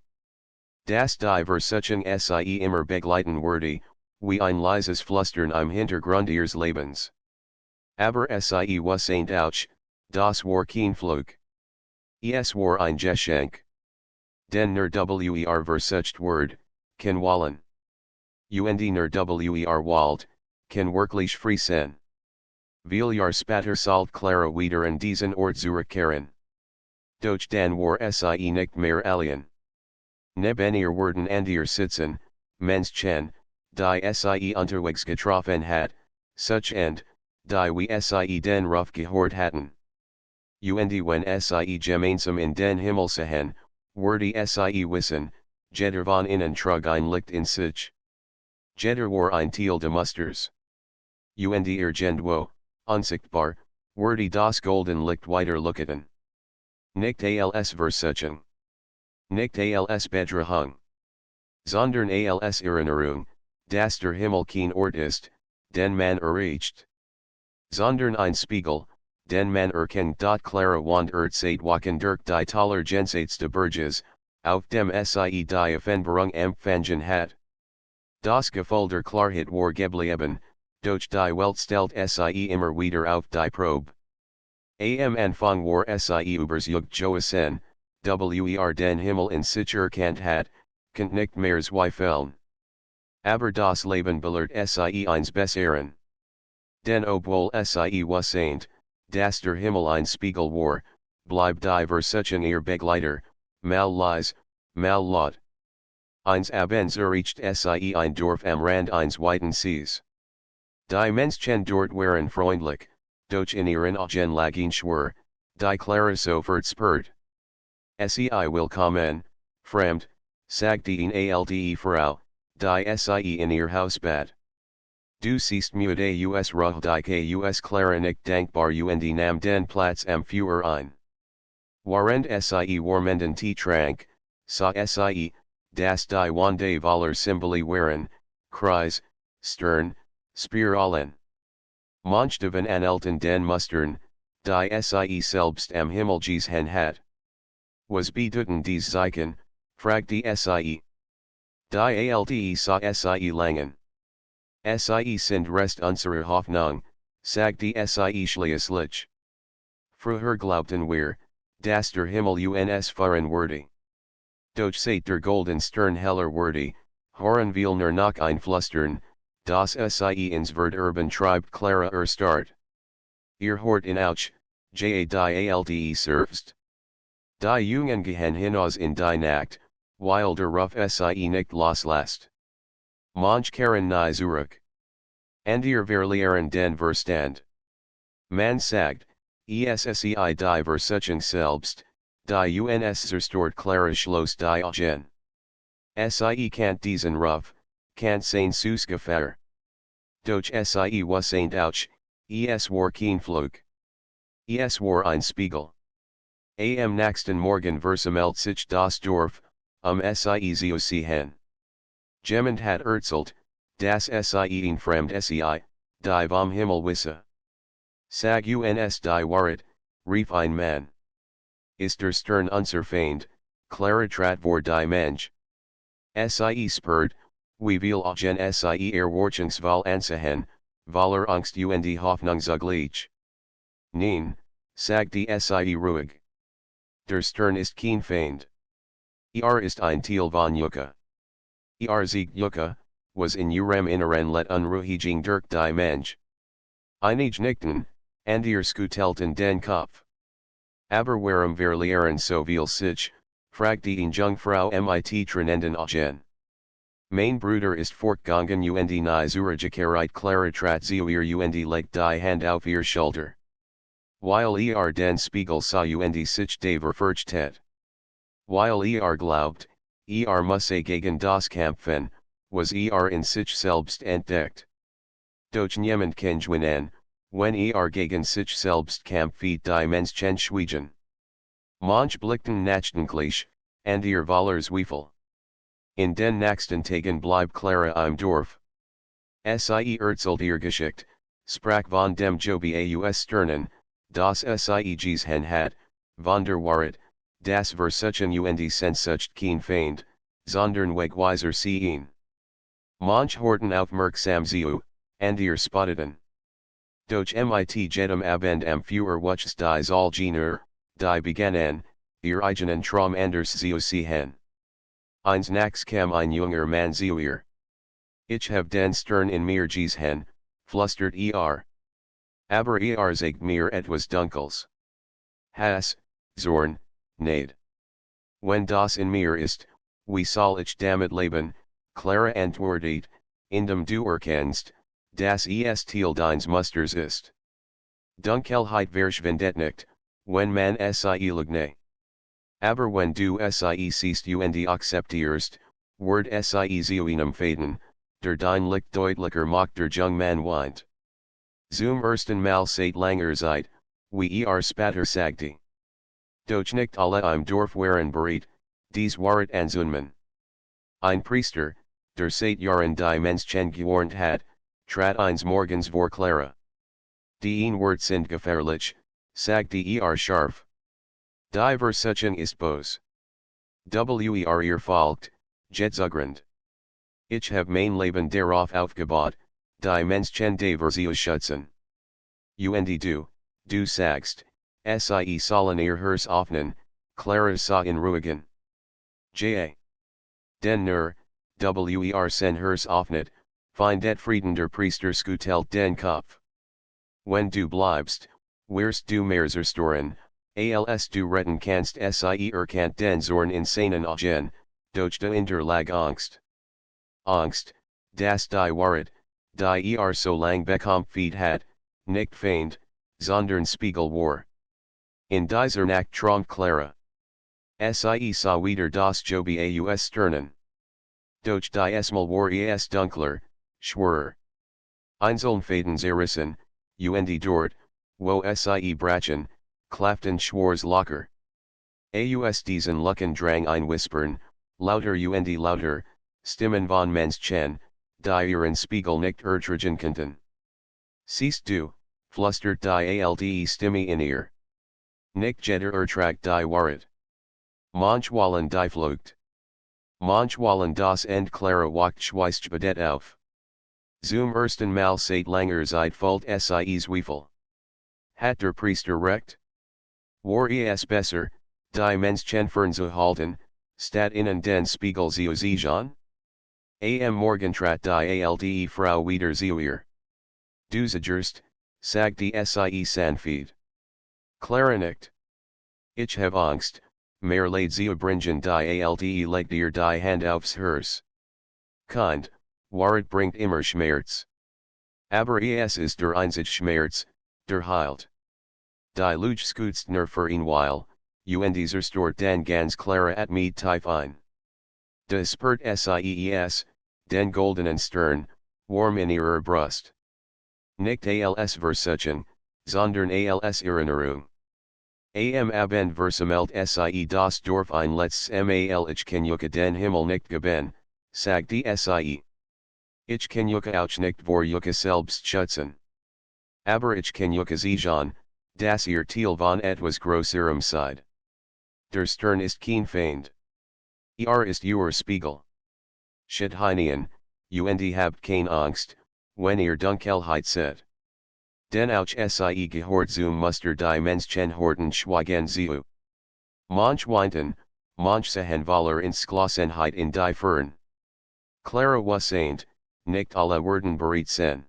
Das die Versuchung sie immer begleiten würde, wie ein leises Flüstern im Hintergrund ihres Lebens. Aber sie wusste auch, das war kein Flug. Es war ein Geschenk. Den nur versucht word, kann wallen. Und nur Wald, kann wirklich frei sein. Viel Jahr später sollt Clara wieder an diesen Ort zurückkehren. Doch dann war sie nicht mehr alien. Neben ihr werden andere sitzen, Menschen, die sie unterwegs getroffen hat, such and, die wie sie den Ruf gehört hatten. Und wenn sie gemeinsam in den Himmel sahen, wurde sie wissen, jeder von ihnen trug ein Licht in sich. Jeder war ein Teil de Musters. Und irgendwo, unsichtbar, wurde das golden Licht weiterleuchten. Nicht als Versuchung. Nicht als Bedrohung. Sondern als Erinnerung, dass der Himmel kein Ort ist, den man erreicht. Sondern ein Spiegel, den man erkennt. Clara wandert seit Wochen durch die taller jenseits Berges, auf dem sie die Offenbarung empfangen hat. Das Gefühl der Klarheit war geblieben, doch die Welt stellt sie immer wieder auf die Probe. Am Anfang war sie überzeugt gewesen, wer den Himmel in sich erkannt hat, konnte nicht mehr zweifeln. Aber das Leben belehrt sie eins Besseren. Den obwohl sie wusste, dass der Himmel ein Spiegel war, blieb die Versuchung ihr Begleiter, mal leise, mal laut. Eins abends erreicht sie ein Dorf am Rand eines weiten Sees. Die Menschen dort waren freundlich, doch in ihren Augen lagen Schwur, die Clara sofort spürt. Sie willkommen, fremd, sagte eine alte Frau, die sie in ihr Haus bat. Du siehst müde us ruh die us Clara nicht dankbar und nam den Platz am Führer ein. Warend sie warmenden Tee trank, sah sie, dass die Wande Waller Symbole waren, Kreis, Stern, Spiralen. Manche van Anelten den Mustern, die sie selbst am Himmel gesehen hat. Was bedeuten dies Zeichen, fragte sie. Die alte sah sie langen. Sie sind Rest unserer Hoffnung, sagte sie schließlich. Früher glaubten wir, dass der Himmel uns fahren würde. Doch seit der golden Stern heller wurde, hören wir nur noch ein Flüstern, das sie ins Verdurben treibt Clara Start. Ihr hort in Ouch, die alte selbst. Die Jungen gehen hinaus in die Nacht, weil der Ruf sie nicht loslässt. Manch kehren nie zurück. Und ihr verlieren den Verstand. Man sagt, essi die Versuchung selbst, die uns zerstört Clara schloss die Augen. Sie kant diesen Ruf, kant sein sus Gefahr. Doch sie wusste auch, es war kein Flug. Es war ein Spiegel. Am nächsten Morgen versammelt sich das Dorf, sie zu sehen. Jemand hat erzählt, dass sie ein fremd sei, die vom Himmel wisse. Sag uns die Wahrheit, rief ein Mann. Ist der Stern unser Feind, Clara trat vor die Mensch. Sie spürt, wie viel Augen sie Erwartungsvoll ansehen, voller Angst und Hoffnung zugleich. Nein, sagte sie ruhig. Der Stern ist kein Feind. Ist ein Teil von Yucca. Siegt Yucca, was in Urem Inneren let unruhiging durch die Mensch. Einige nickten, and skutelten den Kopf. Aber warum verlieren so viel sich, fragte ihn Jungfrau mit tränenden Augen. Mein Bruder ist fortgegangen und nie zurückgekehrt Clara trat zu ihr und legt die Hand auf ihr Schulter. Weil den Spiegel sah und sich de verfurcht hat. Weil glaubt, musse gegen das kämpfen, was in sich selbst entdeckt. Doch niemand kann gewinnen, wenn gegen sich selbst kämpft die Menschen schweigen. Manch blickten nachdenklich, und voller Zweifel. In den nächsten Tagen blieb Clara im Dorf. Sie erzählt ihr Geschichte, sprach von dem Jobi aus Sternen, das sie gesehen hat, von der Wahrheit, das Versuchung und Sehnsucht kein Feind, sondern Wegweiser sehen. Manch horten aufmerksam zu, und spotteten. Doch mit jedem Abend am Führer wuchs die Allgener, die begannen, ihr eigenen Traum anders zu sehen. Eins nachts kam ein junger Mann zu ihr. Ich hab den Stern in mir gesehen, flüstert Aber sagt mir etwas Dunkels. Hass, Zorn, Neid. Wenn das in mir ist, wie soll ich damit leben, Clara antwortet, indem du erkennst, dass es Teil deines Musters ist. Dunkelheit verschwindet, wenn man sie leugnet. Aber wenn du sie siehst und akzeptierst, wird sie zu einem Faden, der dein Licht deutlicher macht der Jung Mann weint. Zum ersten Mal seit langer Zeit, wie spatter sagte. Doch nicht alle im Dorf waren bereit, dies Wahrheit anzunehmen. Ein Priester, der seit Jahren die Menschen gewarnt hat, trat eines Morgens vor Clara. Die Wort sind gefährlich, sagte scharf. Die Versuchung ist bös. Ihr folgt, Jetzugrund. Ich hab mein Leben darauf aufgebaut, die Menschen davor zu schützen. Und du sagst, sie sollen ihr Herz öffnen, Clara sa in Ruigen. J.A. Den nur, wer sen hers offnet, find det Frieden der Priester skutelt den Kopf. Wenn du bleibst, wirst du mehr zerstören, als du retten kannst sie kant den Zorn insanen Augen, durch in der Lag Angst. Angst, das die Wahrheit, die so lang bekämpft hat, nicht feind, sondern Spiegel war. In dieser Nacht tronk Clara. Sie sah wieder das Jobi aus Sternen. Durch die Esmal war es dunkler, schwerer. Einzeln Faden zerrissen, und dort, wo sie brachen, klaften schwarz locker. Aus diesen Lucken drang ein Whispern, lauter und lauter, Stimmen von Menschen, die ihren Spiegel nicht ertragen konnten. Siehst du, flüstert die alte Stimme in ihr. Nicht jeder ertragt die Wahrheit. Manchwallen die Flucht. Manchwallen das End Clara wacht schweistbedet auf. Zum ersten Mal seit langer Zeit fällt sie Zweifel. Hat der Priester recht? War es besser, die Menschen fernzuhalten, statt ihnen den Spiegel zu sehen? Am Morgen trat die alte Frau wieder zu ihr. Du zagst, sagt die sie sanft. Clara nicht. Ich have Angst, mehr leid zu bringen die alte legt ihr die Hand aufs Herz. Kind, Wahrheit bringt immer Schmerz. Aber es ist der einzige Schmerz, der heilt. Die Luch skutzt nur für ein Weil, und zerstört dann ganz Clara at mit tief ein. De spurt sees, den goldenen Stern, warm in ihrer Brust. Nicht als Versuchung, sondern als Erinnerung. Am Abend versammelt sie das Dorf ein letztes Mal ich kann den Himmel nicht geben, sagt die sie. Ich kann auch nicht vor selbst schützen. Aber ich kann sehen, dass ihr Teil von etwas größerem seid. Der Stern ist kein Feind. Ist your Spiegel. Shit hinein, und habt keine Angst, wenn ihr Dunkelheit seht. Denn auch sie gehört zum Muster die Menschen horten schweigen zu. Manch weinten, manch sehen Waller ins Glossenheit in die Fern. Clara was saint, nicht alle werden bereit sein.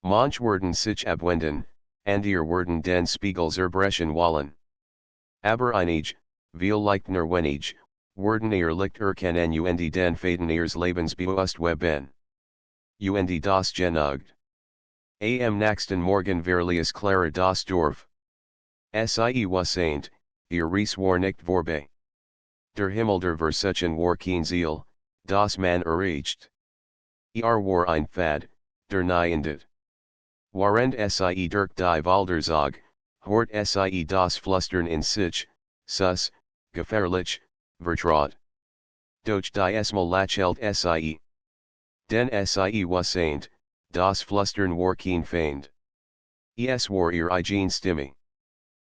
Manch werden sich abwenden, and ihr werden den Spiegel zerbrechen wollen. Aber einige, viel wenige, werden ihr Licht erkennen und den Faden ihres Lebens bewusst und das genugt. Am nächsten Morgen verließ Clara das Dorf. Sie was saint, ihr Reis war nicht vorbei. Der Himmel der Versuchung war kein Ziel, das man erreicht. War ein Pfad, der nie endet. Während sie durch die Wälder zog, hort sie das Flüstern in sich, sus, gefährlich, vertraut. Doch die Esmal lachelt sie. Den sie was saint, das Flüstern war kein Feind. Es war ihr eigen Stimme.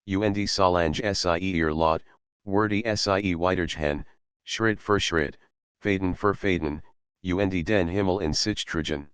Und solange sie ihr Lot, wurde sie weitergehen, Schritt für Schritt, Faden für Faden, und den Himmel in sich tragen.